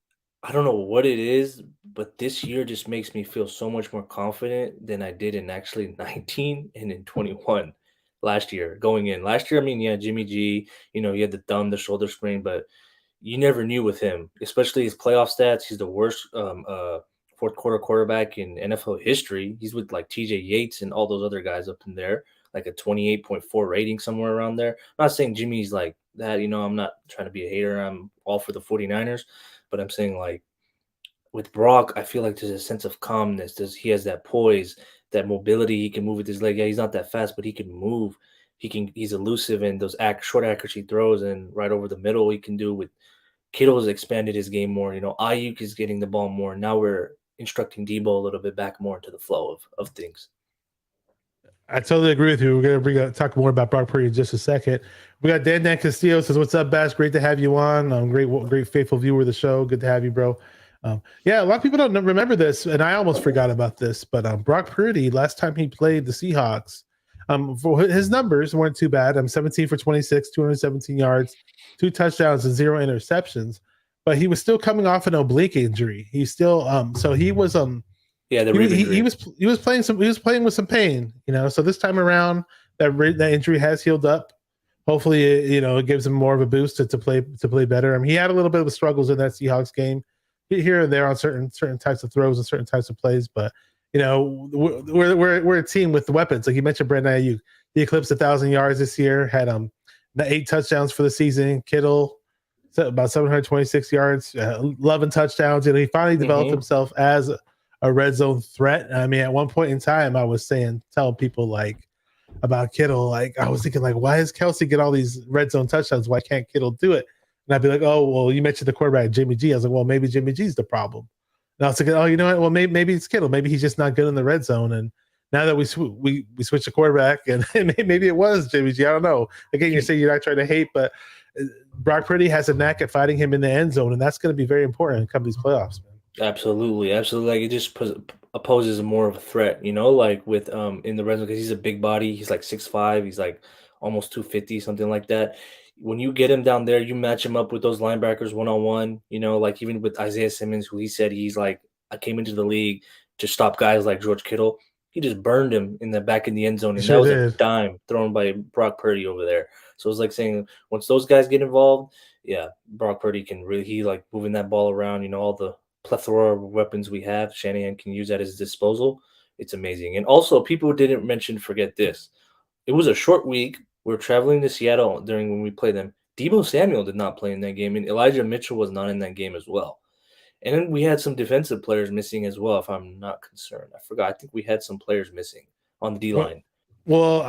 I don't know what it is, but this year just makes me feel so much more confident than I did in actually 19 and in 21 last year going in. Last year, I mean, yeah, Jimmy G, he had the shoulder sprain, but you never knew with him, especially his playoff stats. He's the worst fourth quarter quarterback in NFL history. He's with like TJ Yates and all those other guys up in there, like a 28.4 rating somewhere around there. I'm not saying Jimmy's like that, I'm not trying to be a hater. I'm all for the 49ers, but I'm saying like with Brock, I feel like there's a sense of calmness. He has that poise, that mobility. He can move with his leg. Yeah, he's not that fast, but he can move. He's elusive in those short accuracy throws and right over the middle. He can do with Kittle has expanded his game more. Ayuk is getting the ball more. Now we're instructing Debo a little bit back more into the flow of things. I totally agree with you. We're going to talk more about Brock Purdy in just a second. We got Dan Castillo says, "What's up, Bass? Great to have you on. Great faithful viewer of the show. Good to have you, bro." Yeah, a lot of people don't remember this, and I almost forgot about this. But Brock Purdy, last time he played the Seahawks, for his numbers weren't too bad. 17 for 26, 217 yards, 2 touchdowns, and 0 interceptions. But he was still coming off an oblique injury. He still so he was Yeah, the rib injury. he was playing with some pain, So this time around, that injury has healed up. Hopefully, it gives him more of a boost to play better. I mean, he had a little bit of struggles in that Seahawks game, here and there on certain types of throws and certain types of plays, but we're a team with weapons. Like you mentioned, Brandon Ayuk, he eclipsed 1,000 yards this year, had 8 touchdowns for the season. Kittle, about 726 yards, 11 touchdowns. He finally developed himself as a red zone threat. I mean, at one point in time, I was telling people like about Kittle, like I was thinking like, why does Kelsey get all these red zone touchdowns? Why can't Kittle do it? And I'd be like, oh, well, you mentioned the quarterback, Jimmy G. I was like, well, maybe Jimmy G's the problem. And I was thinking, oh, you know what? Well, maybe it's Kittle. Maybe he's just not good in the red zone. And now that we switched the quarterback, and maybe it was Jimmy G. I don't know. Again, you're saying you're not trying to hate, but Brock Purdy has a knack at fighting him in the end zone, and that's going to be very important come these playoffs, man. Absolutely. Like it just opposes more of a threat, like with in the red zone because he's a big body. He's like 6'5". He's like almost 250, something like that. When you get him down there, you match him up with those linebackers one-on-one, like even with Isaiah Simmons, who he said he's like, I came into the league to stop guys like George Kittle. He just burned him in the back in the end zone, and that was a dime thrown by Brock Purdy over there. So it's like saying once those guys get involved, yeah, Brock Purdy can really like moving that ball around. All the plethora of weapons we have, Shanahan can use at his disposal. It's amazing. And also, people didn't forget this. It was a short week. We're traveling to Seattle during when we played them. Deebo Samuel did not play in that game, and Elijah Mitchell was not in that game as well. And then we had some defensive players missing as well, if I'm not concerned. I forgot. I think we had some players missing on the D-line. Well,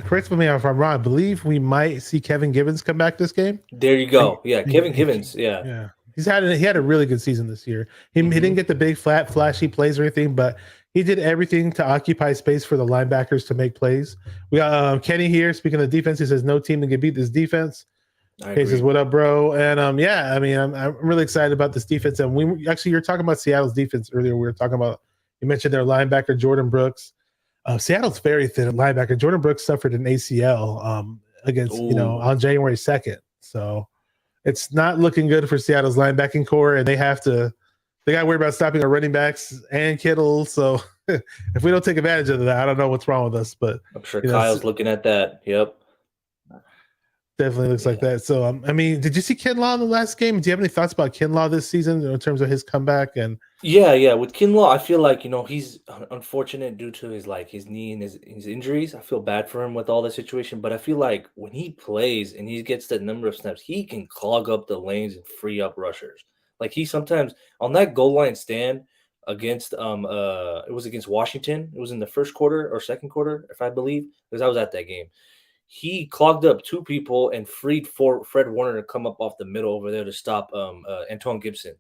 correct me if I'm wrong, I believe we might see Kevin Givens come back this game. There you go. Yeah, Kevin Givens. Yeah. He had a really good season this year. He didn't get the big, flashy plays or anything, but he did everything to occupy space for the linebackers to make plays. We got Kenny here. Speaking of defense, he says no team that can beat this defense. He says, "What up, bro?" And I'm really excited about this defense. And you're talking about Seattle's defense earlier. We were talking about, you mentioned their linebacker Jordan Brooks. Seattle's very thin at linebacker. Jordan Brooks suffered an ACL against on January 2nd, so it's not looking good for Seattle's linebacking core, and they got to worry about stopping our running backs and Kittle. So if we don't take advantage of that, I don't know what's wrong with us. But I'm sure Kyle's looking at that. Yep. Definitely looks like that. So, did you see Kinlaw in the last game? Do you have any thoughts about Kinlaw this season in terms of his comeback? And yeah, with Kinlaw, I feel like he's unfortunate due to his knee and his injuries. I feel bad for him with all the situation, but I feel like when he plays and he gets that number of snaps, he can clog up the lanes and free up rushers. Like he sometimes on that goal line stand against it was against Washington. It was in the first quarter or second quarter, if I believe, because I was at that game. He clogged up 2 people and freed Fred Warner to come up off the middle over there to stop Antoine Gibson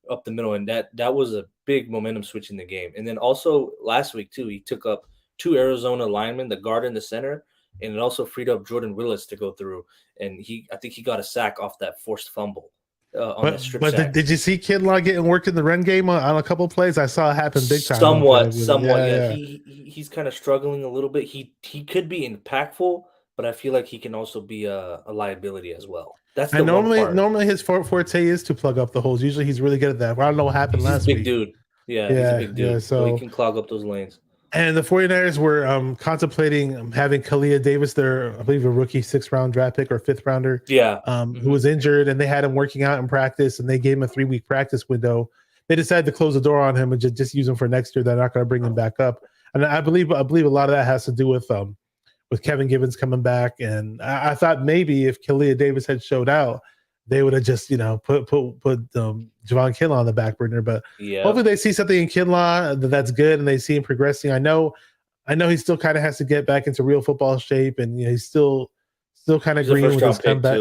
up the middle. And that was a big momentum switch in the game. And then also last week, too, he took up 2 Arizona linemen, the guard and the center, and it also freed up Jordan Willis to go through. And I think he got a sack off that forced fumble. Did you see Kinlaw getting work in the run game on a couple of plays? I saw it happen big time. Somewhat. Yeah. He's kind of struggling a little bit. He could be impactful, but I feel like he can also be a liability as well. That's the normally his forte is to plug up the holes. Usually he's really good at that. I don't know what happened last week. Big dude. Yeah, he's a big dude. Yeah, so he can clog up those lanes. And the 49ers were contemplating having Kalia Davis, their, I believe, a rookie 6th round draft pick or 5th rounder. Yeah. Who was injured, and they had him working out in practice, and they gave him a 3-week practice window. They decided to close the door on him and just use him for next year. They're not going to bring him back up. And I believe a lot of that has to do with Kevin Givens coming back. And I thought maybe if Kalia Davis had showed out, they would have just, put Javon Kinlaw on the back burner. But hopefully they see something in Kinlaw that's good and they see him progressing. I know he still kind of has to get back into real football shape, and he's still kind of green with his comeback.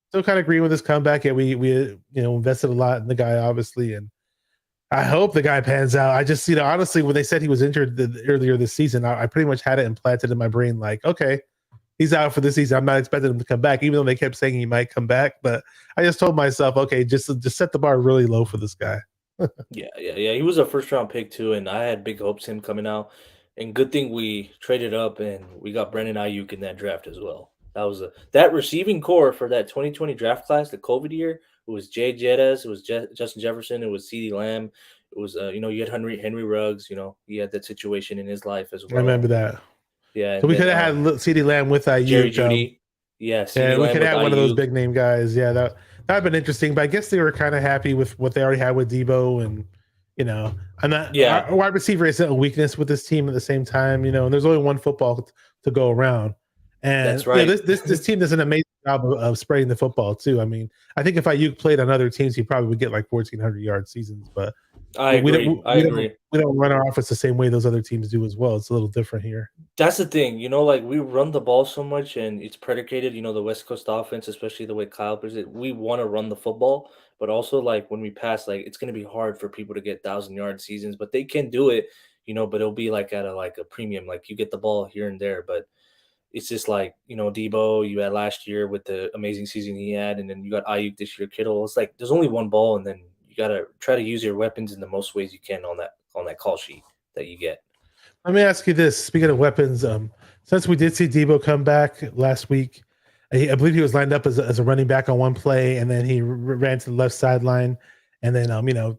Still kind of green with his comeback, and we invested a lot in the guy, obviously, and I hope the guy pans out. I just, honestly, when they said he was injured earlier this season, I pretty much had it implanted in my brain, like, okay, he's out for this season. I'm not expecting him to come back, even though they kept saying he might come back. But I just told myself, okay, just set the bar really low for this guy. Yeah. He was a 1st-round pick too, and I had big hopes him coming out. And good thing we traded up and we got Brandon Ayuk in that draft as well. That receiving core for that 2020 draft class, the COVID year. It was Jay Jettas, it was Justin Jefferson, it was CeeDee Lamb, it was you had Henry Ruggs. He had that situation in his life as well. I remember that. Yeah, so we could have had CeeDee Lamb with Ayuk. Jerry Jeudy. Yeah, we could have one of those big name guys. Yeah, that'd been interesting. But I guess they were kind of happy with what they already had with Debo, and I'm not Yeah, our wide receiver isn't a weakness with this team at the same time, and there's only one football to go around. And that's right. this team does an amazing job of spreading the football too. I mean, I think if Ayuk played on other teams, he probably would get like 1,400 yard seasons. But I we don't agree. I we don't agree. we don't run our offense the same way those other teams do as well. It's a little different here. That's the thing, like we run the ball so much and it's predicated, the West Coast offense, especially the way Kyle plays it. We want to run the football, but also like when we pass, like it's gonna be hard for people to get 1,000 yard seasons, but they can do it, but it'll be like at a premium. Like you get the ball here and there, but it's just like, Debo, you had last year with the amazing season he had, and then you got Ayuk this year, Kittle. It's like there's only one ball, and then you gotta try to use your weapons in the most ways you can on that call sheet that you get. Let me ask you this: speaking of weapons, since we did see Debo come back last week, I believe he was lined up as a running back on one play, and then he ran to the left sideline, and then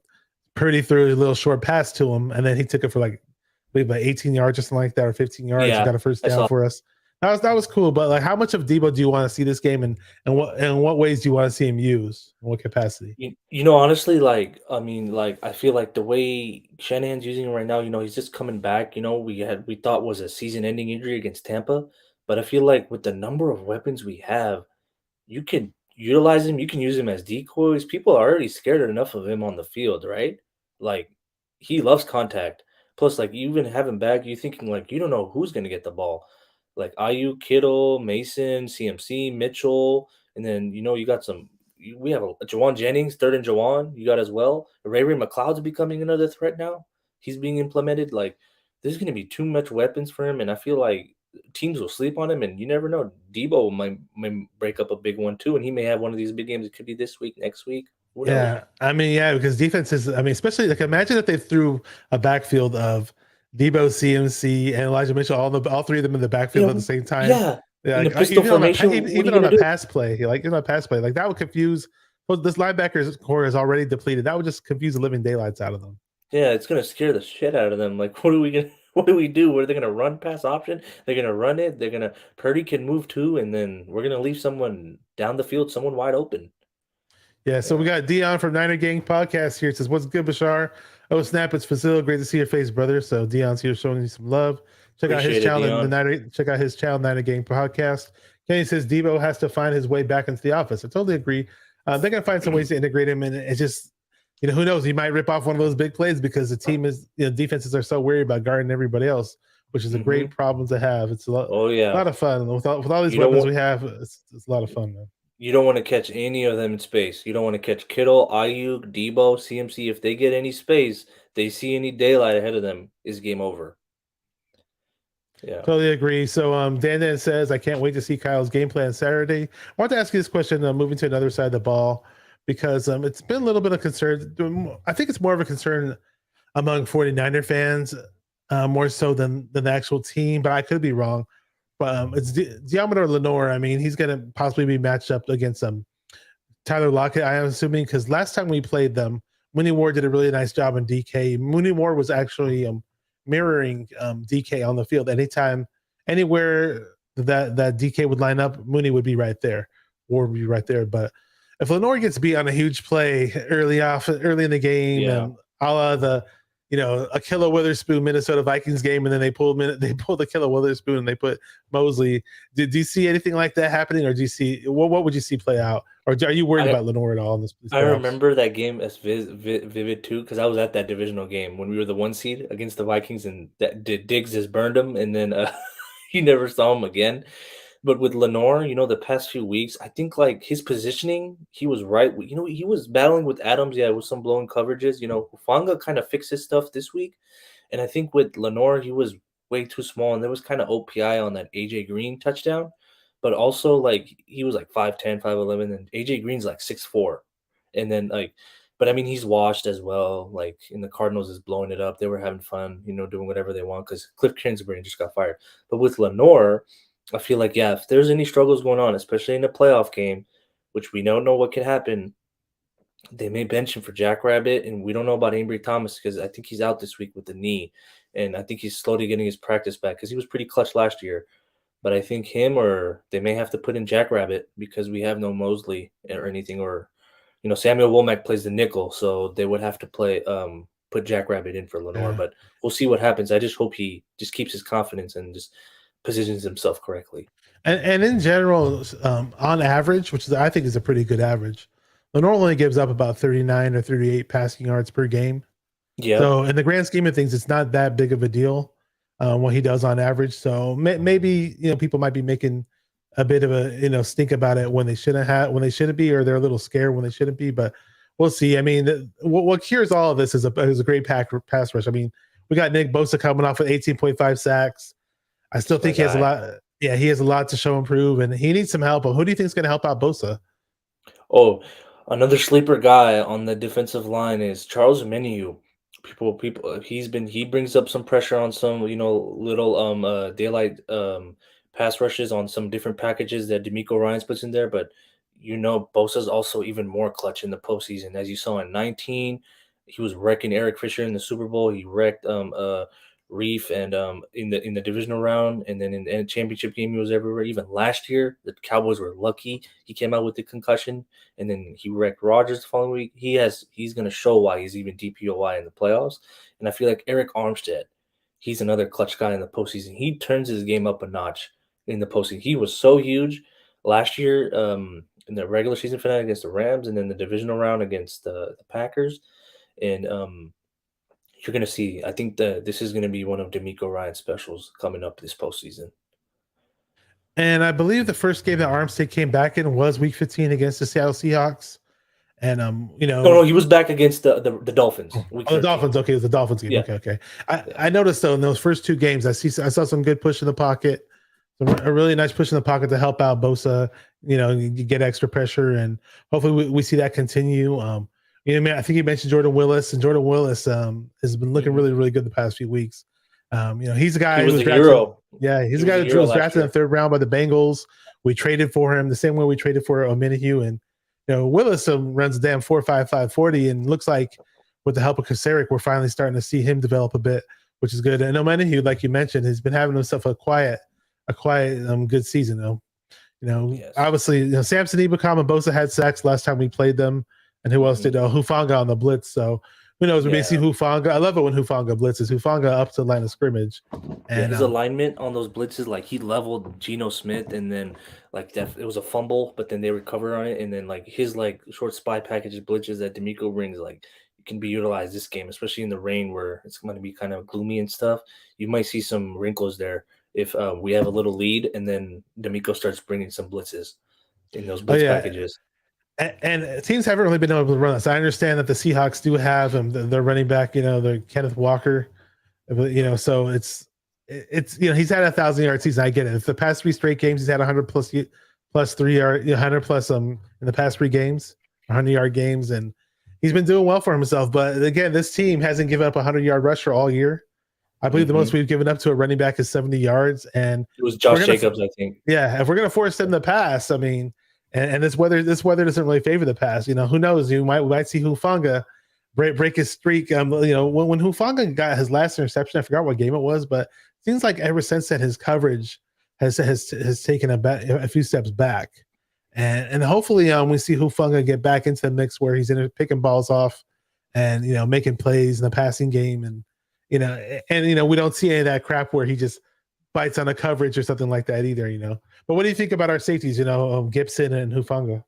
Purdy threw a little short pass to him, and then he took it for like, I believe like 18 yards or something like that, or 15 yards, and Yeah, got a first I down saw. for us. That was cool. But like, how much of Debo do you want to see this game, and what ways do you want to see him use? In what capacity? Honestly, like, I mean, like, I feel like the way Shanahan's using him right now, he's just coming back. We thought was a season-ending injury against Tampa, but I feel like with the number of weapons we have, you can utilize him. You can use him as decoys. People are already scared enough of him on the field, right? Like, he loves contact. Plus, like, you even have him back, you thinking like you don't know who's gonna get the ball. Like IU, Kittle, Mason, CMC, Mitchell, and then you got we have a Jawan Jennings, third and Jawan, you got as well. Ray McLeod's becoming another threat now. He's being implemented. Like, there's gonna be too much weapons for him, and I feel like teams will sleep on him, and you never know. Debo might break up a big one too, and he may have one of these big games. It could be this week, next week. Who knows? Yeah, I mean, yeah, because defenses. I mean, especially like imagine if they threw a backfield of Debo, CMC, and Elijah Mitchell, all three of them in the backfield at the same time. Yeah. Yeah, In the like pistol formation, what are even you on gonna a do? pass play, like that would confuse. Well, this linebackers core is already depleted. That would just confuse the living daylights out of them. Yeah, it's gonna scare the shit out of them. Like, what are we gonna what do we do? Are they gonna run pass option? They're gonna run it. They're gonna Purdy can move too, and then we're gonna leave someone down the field, someone wide open. Yeah, so we Yeah, got Dion from Niner Gang Podcast here. It says, "What's good, Bashar? Oh, snap! It's Facil. Great to see your face, brother." So Dion's here showing you some love. Check out his appreciate it, channel, the Dion. Niner. Check out his channel, Niner Gang Podcast. Kenny says Debo has to find his way back into the office. I totally agree. They're gonna find some ways to integrate him, and it's just, who knows? He might rip off one of those big plays because the team is, defenses are so worried about guarding everybody else, which is a great Hmm. problem to have. It's Oh a yeah, lot of fun with all these you don't weapons want we have. It's a lot of fun, man. you don't want to catch any of them in space. You don't want to catch Kittle, Ayuk, Debo, CMC. If they get any space, they see any daylight ahead of them, is game over. Yeah. Totally agree. So Dan says, I can't wait to see Kyle's game plan Saturday. I want to ask you this question, moving to another side of the ball, because it's been a little bit of concern. I think it's more of a concern among 49er fans, more so than the actual team, but I could be wrong. But it's Diamador Lenore. I mean, he's going to possibly be matched up against Tyler Lockett, I am assuming, because last time we played them, Mooney Ward did a really nice job in DK. Mooney Ward was actually mirroring DK on the field. Anywhere that DK would line up, Mooney would be right there. Ward would be right there. But if Lenore gets beat on a huge play early in the game, Yeah. and a la the Akilla Witherspoon Minnesota Vikings game, and then they pulled Akilla Witherspoon and they put Mosley. Do you see anything like that happening, or do you see what would you see play out, or are you worried I about Lenore at all in this I playoffs? remember that game as vivid too, because I was at that divisional game when we were the 1 seed against the Vikings, and that Diggs just burned him, and then you never saw him again. But with Lenore, the past few weeks, I think like his positioning, he was right. He was battling with Adams, yeah, with some blown coverages. Hufanga kind of fixed his stuff this week, and I think with Lenore, he was way too small, and there was kind of OPI on that AJ Green touchdown. But also, like, he was like 5'10", 5'11", and AJ Green's like 6'4". And then like, but I mean, he's washed as well. Like, in the Cardinals is blowing it up. They were having fun, doing whatever they want because Cliff Kingsbury just got fired. But with Lenore, I feel like, yeah, if there's any struggles going on, especially in a playoff game, which we don't know what could happen, they may bench him for Jackrabbit, and we don't know about Ambry Thomas because I think he's out this week with the knee, and I think he's slowly getting his practice back because he was pretty clutch last year. But I think him, or they may have to put in Jackrabbit because we have no Mosley or anything, or Samuel Womack plays the nickel, so they would have to play put Jackrabbit in for Lenore, Yeah. but we'll see what happens. I just hope he just keeps his confidence and just positions himself correctly. And in general, on average, which is I think is a pretty good average, Lenore only gives up about 39 or 38 passing yards per game. Yep. So in the grand scheme of things, it's not that big of a deal what he does on average. So maybe people might be making a bit of a stink about it when they shouldn't be, or they're a little scared when they shouldn't be. But we'll see. I mean, what cures all of this is a great pass rush. I mean, we got Nick Bosa coming off with 18.5 sacks. I still That's my think he has a guy. lot. Yeah, he has a lot to show improve, and he needs some help. But who do you think is going to help out Bosa? Oh, another sleeper guy on the defensive line is Charles Menu. He brings up some pressure on some, little daylight pass rushes on some different packages that D'Amico Ryans puts in there, but Bosa's also even more clutch in the postseason. As you saw in 19, he was wrecking Eric Fisher in the Super Bowl. He wrecked Reef and in the divisional round, and then in the championship game he was everywhere. Even last year, the Cowboys were lucky he came out with the concussion, and then he wrecked Rodgers the following week. He's going to show why he's even DPOY in the playoffs, and I feel like Eric Armstead, he's another clutch guy in the postseason. He turns his game up a notch in the postseason. He was so huge last year in the regular season finale against the Rams, and then the divisional round against the Packers, and you're gonna see. I think that this is gonna be one of D'Amico Ryan's specials coming up this postseason. And I believe the first game that Armstead came back in was Week 15 against the Seattle Seahawks. And No, he was back against the Dolphins, week the 13. Dolphins. Okay, it was the Dolphins game. Yeah. Okay. Yeah. I noticed though in those first two games, I saw some good push in the pocket, a really nice push in the pocket to help out Bosa. You get extra pressure, and hopefully we see that continue. I think you mentioned Jordan Willis, and Jordan Willis has been looking really, really good the past few weeks. He's a guy He who was was a drafted. hero. Yeah, he's He a guy was a who hero was last drafted in year. the third round by the Bengals. We traded for him the same way we traded for Omenihu, and Willis runs a damn 4.55 40, and looks like with the help of Kasarik, we're finally starting to see him develop a bit, which is good. And Omenihu, like you mentioned, has been having himself a quiet, good season though. Yes. Obviously, Samson Ibukam and Bosa had sacks last time we played them, and who else did? Hufanga on the blitz. So who knows? We may see Hufanga. I love it when Hufanga blitzes. Hufanga up to line of scrimmage, and his alignment on those blitzes, like he leveled Geno Smith, and then like that it was a fumble, but then they recover on it, and then like his short spy package blitzes that D'Amico brings, like it can be utilized this game, especially in the rain where it's going to be kind of gloomy and stuff. You might see some wrinkles there if we have a little lead, and then D'Amico starts bringing some blitzes in those blitz packages. And teams haven't really been able to run this. I understand that the Seahawks do have their running back, the Kenneth Walker, so it's he's had 1,000-yard season. I get it. It's the past three straight games he's had 100 plus 3 yard, 100 plus in the past three games, 100-yard games, and he's been doing well for himself. But again, this team hasn't given up a 100-yard rusher all year. I believe the most we've given up to a running back is 70 yards, and it was Josh Jacobs, I think. Yeah, if we're gonna force them to pass, I mean. And this weather doesn't really favor the pass. Who knows? We might see Hufanga break his streak. When Hufanga got his last interception, I forgot what game it was, but it seems like ever since then his coverage has taken a few steps back. And hopefully we see Hufanga get back into the mix where he's picking balls off and making plays in the passing game, and we don't see any of that crap where he just bites on a coverage or something like that either. But what do you think about our safeties, Gibson and Hufanga?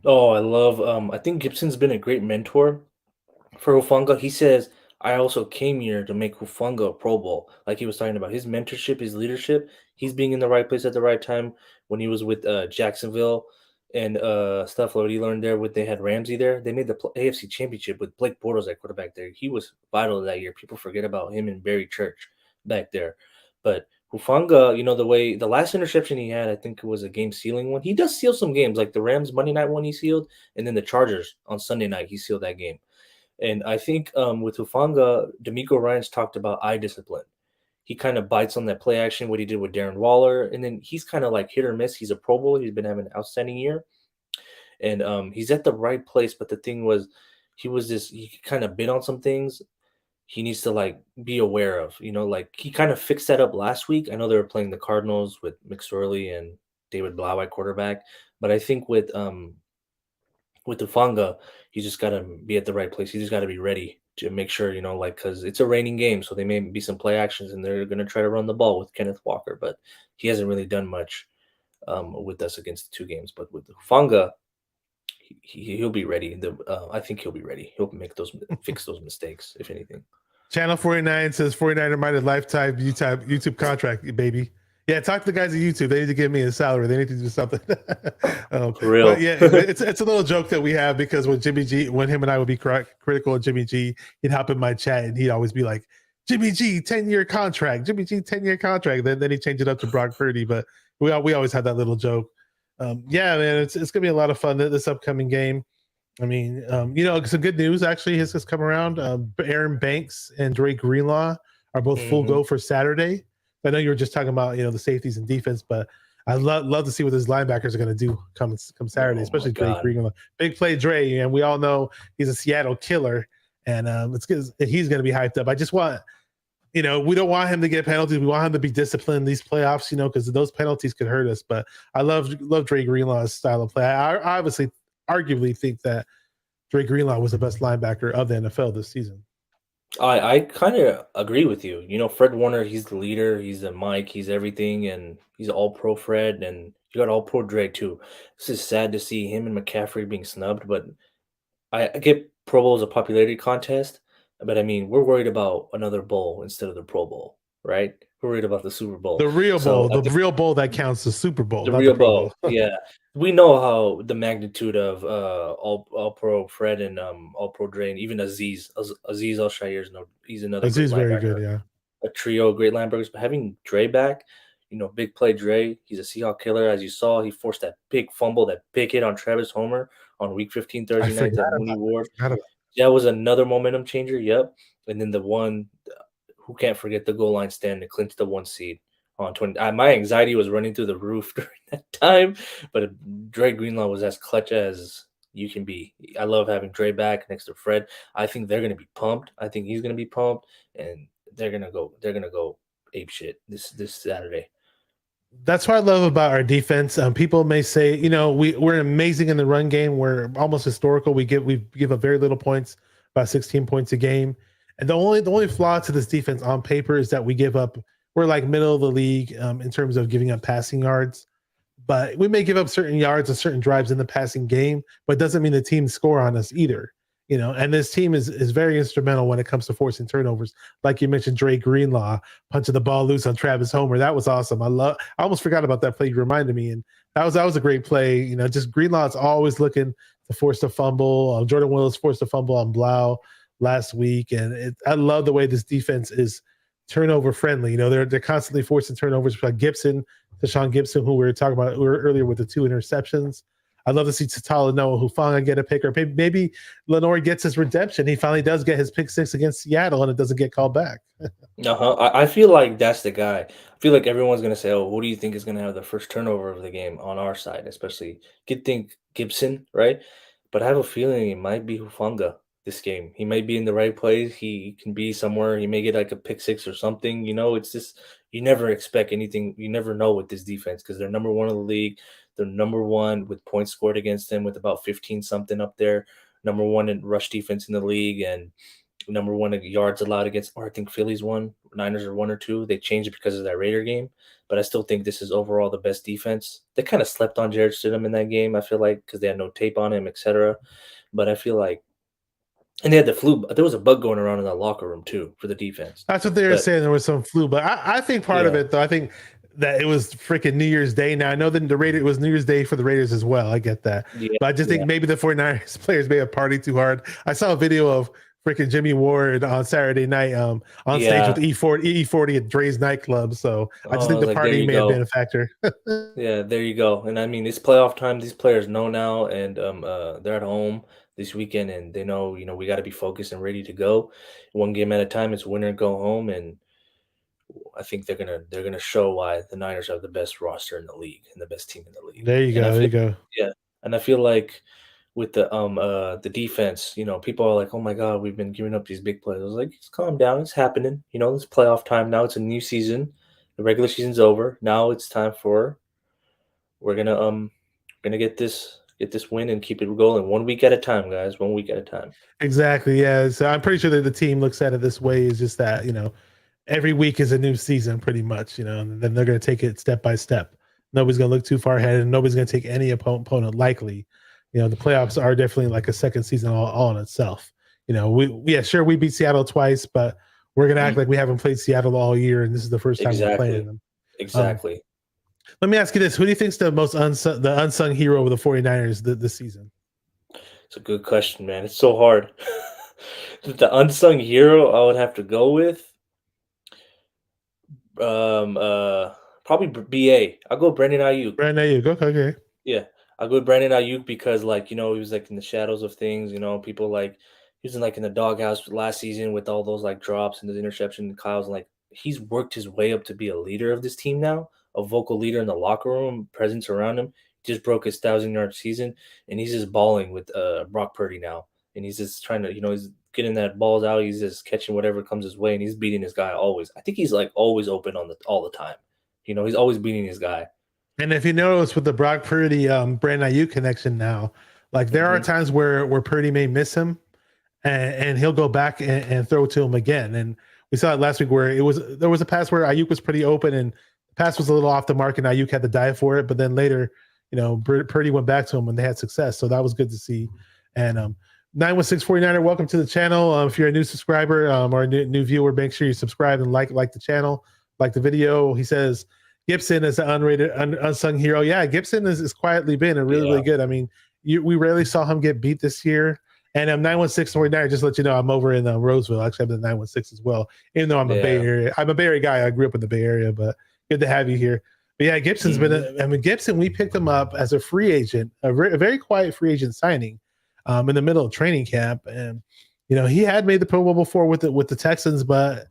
Oh, I love I think Gibson's been a great mentor for Hufanga. He says, I also came here to make Hufanga a Pro Bowl. Like he was talking about his mentorship, his leadership. He's being in the right place at the right time. When he was with Jacksonville and stuff, what he learned there, they had Ramsey there. They made the AFC Championship with Blake Bortles at quarterback there. He was vital that year. People forget about him and Barry Church back there. But Hufanga, the last interception he had, I think it was a game sealing one. He does seal some games, like the Rams Monday night one he sealed, and then the Chargers on Sunday night he sealed that game. And I think with Hufanga, D'Amico Ryans talked about eye discipline. He kind of bites on that play action, what he did with Darren Waller, and then he's kind of like hit or miss. He's a Pro Bowl. He's been having an outstanding year, and he's at the right place. But the thing was, he kind of bit on some things he needs to be aware of, he kind of fixed that up last week. I know they were playing the Cardinals with McSorley and David Blau at quarterback, but I think with Hufanga, he's just got to be at the right place. He's just got to be ready to make sure, like, because it's a raining game, so they may be some play actions, and they're going to try to run the ball with Kenneth Walker, but he hasn't really done much with us against the 2 games. But with Hufanga, he'll be ready. I think he'll be ready. He'll fix those mistakes, if anything. Channel 49 says 49er minded lifetime YouTube contract, baby. Yeah, talk to the guys at YouTube. They need to give me a salary. They need to do something. For real. But yeah, it's a little joke that we have because when Jimmy G, when him and I would be critical of Jimmy G, he'd hop in my chat and he'd always be like, Jimmy G, 10-year contract. Jimmy G, 10-year contract. Then he changed it up to Brock Purdy. But we always had that little joke. Yeah, man, it's gonna be a lot of fun this upcoming game. I mean, some good news actually has just come around. Aaron Banks and Drake Greenlaw are both full go for Saturday. I know you were just talking about the safeties and defense, but I love to see what his linebackers are going to do come Saturday, especially Drake Greenlaw. Big play Dre, and we all know he's a Seattle killer, and he's going to be hyped up. I just want, we don't want him to get penalties. We want him to be disciplined in these playoffs, because those penalties could hurt us. But I love Drake Greenlaw's style of play. I obviously arguably think that Drake Greenlaw was the best linebacker of the NFL this season. I kind of agree with you. Fred Warner, he's the leader. He's the Mike. He's everything, and he's all pro Fred, and you got all pro Drake too. This is sad to see him and McCaffrey being snubbed, but I get Pro Bowl is a popularity contest, but I mean we're worried about another bowl instead of the Pro Bowl, right? We're worried about the Super Bowl, the real bowl, real bowl that counts, the Super Bowl, the real bowl. Yeah, we know how the magnitude of all pro Fred and all pro Dre, and even Aziz Al Shire he's another. Aziz very good, yeah. A trio of great linebackers, but having Dre back, big play Dre. He's a Seahawks killer, as you saw. He forced that big fumble, that big hit on Travis Homer on Week 15 Thursday night to Mooney Ward. That was another momentum changer. Yep, and then the one. Who can't forget the goal line stand to clinch the 1 seed on 20? My anxiety was running through the roof during that time, but Dre Greenlaw was as clutch as you can be. I love having Dre back next to Fred. I think they're going to be pumped. I think he's going to be pumped, and they're going to go ape shit this Saturday. That's what I love about our defense. People may say, we're amazing in the run game. We're almost historical. We give up very little points, about 16 points a game. And the only flaw to this defense on paper is that we're like middle of the league in terms of giving up passing yards. But we may give up certain yards and certain drives in the passing game, but it doesn't mean the team score on us either. And this team is very instrumental when it comes to forcing turnovers. Like you mentioned, Drake Greenlaw punching the ball loose on Travis Homer. That was awesome. I almost forgot about that play. You reminded me. And that was a great play. Just Greenlaw's always looking to force the fumble. Jordan Willis forced a fumble on Blau last week, and I love the way this defense is turnover friendly. They're constantly forcing turnovers. Deshaun Gibson, who we were talking about earlier with the 2 interceptions. I'd love to see Noah Hufanga get a pick, or maybe Lenore gets his redemption. He finally does get his pick 6 against Seattle, and it doesn't get called back. I feel like that's the guy. I feel like everyone's going to say, oh, who do you think is going to have the first turnover of the game on our side, especially you'd think Gibson, right? But I have a feeling it might be Hufanga this game. He might be in the right place. He can be somewhere. He may get like a pick 6 or something. It's just you never expect anything. You never know with this defense because they're number 1 in the league. They're number 1 with points scored against them with about 15 something up there. Number 1 in rush defense in the league and number 1 in yards allowed against. Or I think Philly's 1. Niners are 1 or 2. They changed it because of that Raider game, but I still think this is overall the best defense. They kind of slept on Jared Stidham in that game. I feel like because they had no tape on him, etc. But I feel like. And they had the flu. There was a bug going around in that locker room too for the defense. That's what they were saying. There was some flu, but I think part of it, though, I think that it was freaking New Year's Day. Now I know that it was New Year's Day for the Raiders as well. I get that, but I just think maybe the 49ers players may have partied too hard. I saw a video of freaking Jimmy Ward on Saturday night on stage with E40 at Dre's nightclub. So I just think the party may have been a factor. Yeah, there you go. And I mean, it's playoff time. These players know now, and they're at home this weekend, and they know, we got to be focused and ready to go. 1 game at a time. It's win or go home, and I think they're gonna show why the Niners have the best roster in the league and the best team in the league. There you go. Yeah, and I feel like with the defense, people are like, oh my God, we've been giving up these big plays. I was like, just calm down. It's happening. It's playoff time now. It's a new season. The regular season's over. Now it's time for we're gonna get this get this win and keep it going 1 week at a time, guys. 1 week at a time. Exactly. Yeah. So I'm pretty sure that the team looks at it this way is just that, every week is a new season pretty much, and then they're going to take it step by step. Nobody's going to look too far ahead and nobody's going to take any opponent lightly. The playoffs are definitely like a second season all in itself. We beat Seattle twice, but we're going to act like we haven't played Seattle all year. And this is the first time we're playing them. Exactly. Let me ask you this. Who do you think's the most unsung hero of the 49ers this season? It's a good question, man. It's so hard. The unsung hero I would have to go with probably BA. I'll go Brandon Ayuk. Brandon Ayuk. Okay. Yeah. I'll go with Brandon Ayuk because he was like in the shadows of things, people like he was in the doghouse last season with all those drops and the interception and Kyle's he's worked his way up to be a leader of this team now, a vocal leader in the locker room, presence around him. He just broke his 1,000-yard season and he's just balling with Brock Purdy now. And he's just trying to, he's getting that balls out. He's just catching whatever comes his way and he's beating his guy always. I think he's always open all the time. He's always beating his guy. And if you notice with the Brock Purdy, Brandon Ayuk connection now, there are times where Purdy may miss him and he'll go back and throw to him again. And we saw it last week where there was a pass where Ayuk was pretty open and the pass was a little off the mark and Ayuk had to dive for it. But then later, Purdy went back to him when they had success. So that was good to see. And 916 49er, welcome to the channel. If you're a new subscriber or a new viewer, make sure you subscribe and like the channel, like the video. He says Gibson is an unrated, unsung hero. Yeah, Gibson is quietly been really good. I mean, we rarely saw him get beat this year. And 916 49er, just to let you know, I'm over in Roseville. Actually, I'm in 916 as well, even though I'm a Bay Area. I'm a Bay Area guy. I grew up in the Bay Area, but good to have you here. But yeah, Gibson's been Gibson, we picked him up as a free agent, a very quiet free agent signing in the middle of training camp. And, he had made the Pro Bowl before with the Texans, but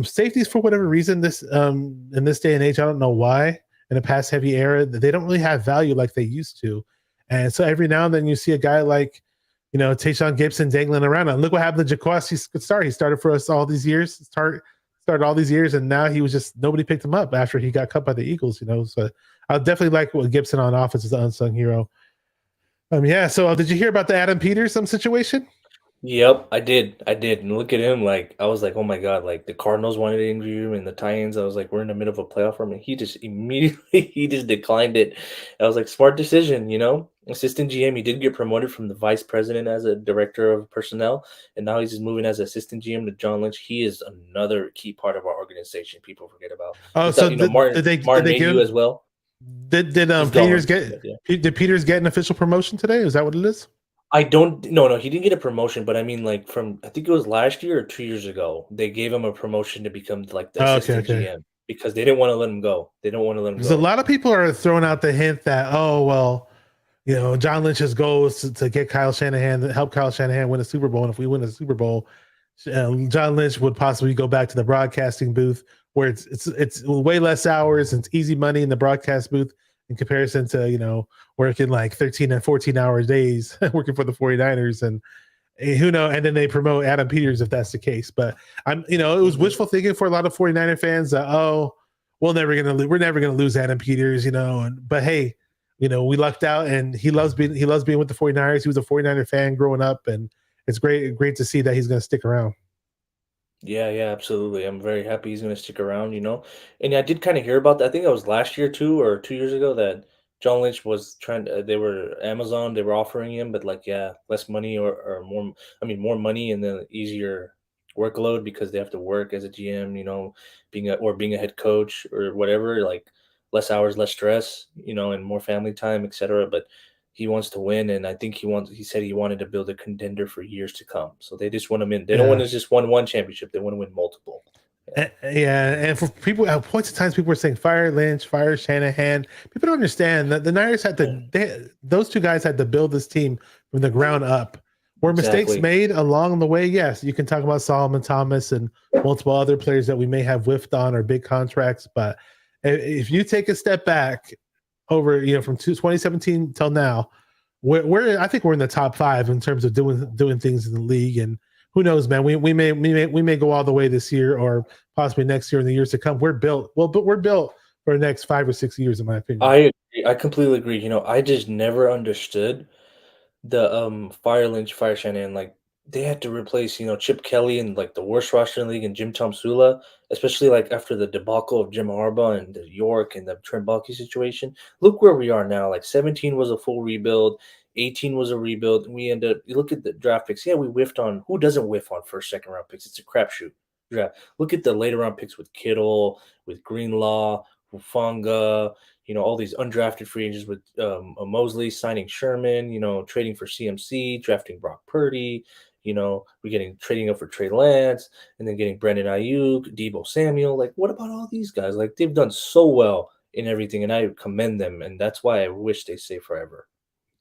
safeties, for whatever reason, this in this day and age, I don't know why, in a pass heavy era, they don't really have value like they used to. And so every now and then you see a guy like, Tayshaun Gibson dangling around. And look what happened to Jaquan Start. He started for us all these years, started all these years, and now he was just nobody picked him up after he got cut by the Eagles, So I'll definitely like what Gibson on offense is the unsung hero. So did you hear about the Adam Peters situation? Yep, I did. And look at him. I was like, oh my God, the Cardinals wanted to interview him and the Titans. I was like, we're in the middle of a playoff run. And he just immediately declined it. I was like, smart decision, Assistant GM. He did get promoted from the vice president as a director of personnel. And now he's just moving as assistant GM to John Lynch. He is another key part of our organization people forget about. Oh, so Martin Mayhew as well. Did Peters did Peters get an official promotion today? Is that what it is? No, he didn't get a promotion, but I mean, from I think it was last year or 2 years ago, they gave him a promotion to become the assistant GM because they didn't want to let him go. They don't want to let him go. A lot of people are throwing out the hint that, John Lynch's goal is to get help Kyle Shanahan win a Super Bowl, and if we win a Super Bowl, John Lynch would possibly go back to the broadcasting booth where it's way less hours and it's easy money in the broadcast booth in comparison to, working 13 and 14-hour days working for the 49ers and who knows, and then they promote Adam Peters if that's the case. But it was wishful thinking for a lot of 49er fans that, we're never going to lose Adam Peters, but hey, we lucked out and he loves being with the 49ers. He was a 49er fan growing up and it's great to see that he's going to stick around. Yeah, absolutely. I'm very happy he's going to stick around, And I did kind of hear about that. I think that was last year too, or 2 years ago, that John Lynch was trying to, they were offering him, but less money or more, more money and then easier workload because they have to work as a GM, being a head coach or whatever, less hours, less stress, and more family time, etc. But he wants to win, and I think he said he wanted to build a contender for years to come. So they just want him in. They don't want to just win one championship. They want to win multiple. And for people at points of times, people were saying fire Lynch, fire Shanahan. People don't understand that the Niners had to. Those two guys had to build this team from the ground up. Were mistakes made along the way? Yes, you can talk about Solomon Thomas and multiple other players that we may have whiffed on or big contracts. But if you take a step back over, from 2017 till now, I think we're in the top 5 in terms of doing things in the league. And who knows, man? We may go all the way this year or possibly next year in the years to come. We're built for the next 5 or 6 years, in my opinion. I agree. I completely agree. I just never understood the Fire Lynch, Fire Shannon, like they had to replace, Chip Kelly and like the worst roster in the league and Jim Tom Sula, especially like after the debacle of Jim Harbaugh and the York and the Trent Baalke situation. Look where we are now. Like 17 was a full rebuild, 18 was a rebuild, and we ended up. You look at the draft picks. Yeah, we whiffed on. Who doesn't whiff on first, second round picks? It's a crapshoot draft. Look at the later round picks with Kittle, with Greenlaw, Hufanga, all these undrafted free agents with Mosley signing Sherman, trading for CMC, drafting Brock Purdy, we're trading up for Trey Lance, and then getting Brandon Ayuk, Debo Samuel. Like, what about all these guys? Like, they've done so well in everything, and I commend them, and that's why I wish they stay forever.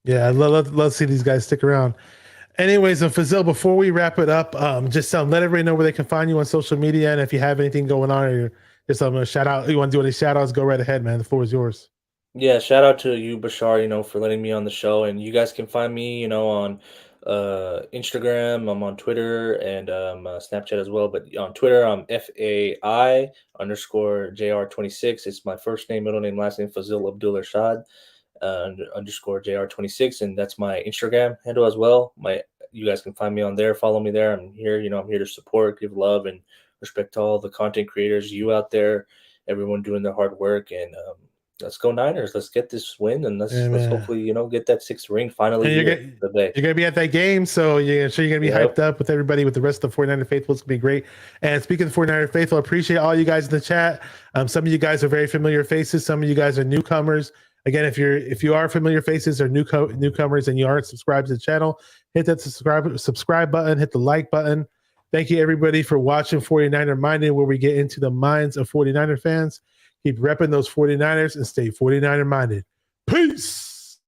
Yeah, I'd love to see these guys stick around. Anyways, Fazil, before we wrap it up, just let everybody know where they can find you on social media, and if you have anything going on, or just a shout out, you want to do any shout outs, go right ahead, man. The floor is yours. Yeah, shout out to you, Bashar, for letting me on the show. And you guys can find me, on Instagram. I'm on Twitter and Snapchat as well. But on Twitter, I'm FAI_JR26. It's my first name, middle name, last name, Fazil Abdul Irshad _ JR26. And that's my Instagram handle as well. You guys can find me on there. Follow me there. I'm here, I'm here to support, give love, and respect to all the content creators, you out there, everyone doing their hard work. And let's go Niners. Let's get this win, and let's hopefully, get that 6th ring finally. You're going to be at that game, so you're going to be hyped up with everybody, with the rest of the 49er faithful. It's going to be great. And speaking of 49er faithful, I appreciate all you guys in the chat. Some of you guys are very familiar faces. Some of you guys are newcomers. Again, if you are familiar faces or newcomers and you aren't subscribed to the channel, hit that subscribe button, hit the like button. Thank you, everybody, for watching 49er Minded, where we get into the minds of 49er fans. Keep repping those 49ers and stay 49er minded. Peace.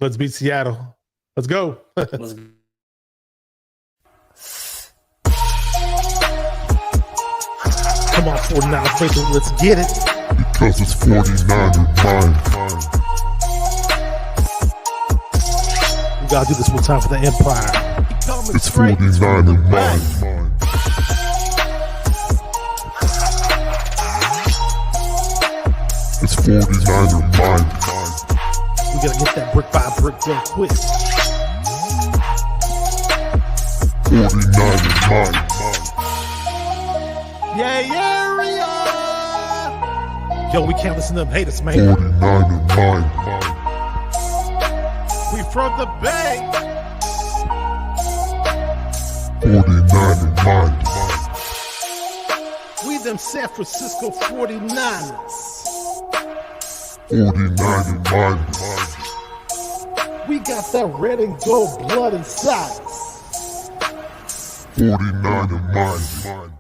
Let's beat Seattle. Let's go. Let's go. Come on, 49er faithful. Let's get it. Because it's 49er mind. We got to do this one time for the Empire. It's 49er mind. It's 49er mind. We gotta get that brick by brick done quick. 49er mind. Yeah. Yo, we can't listen to them haters, man. 49er mind. We from the Bay. 49er mind. We them San Francisco 49ers. 49er mind. We got that red and gold blood inside us. 49er mind.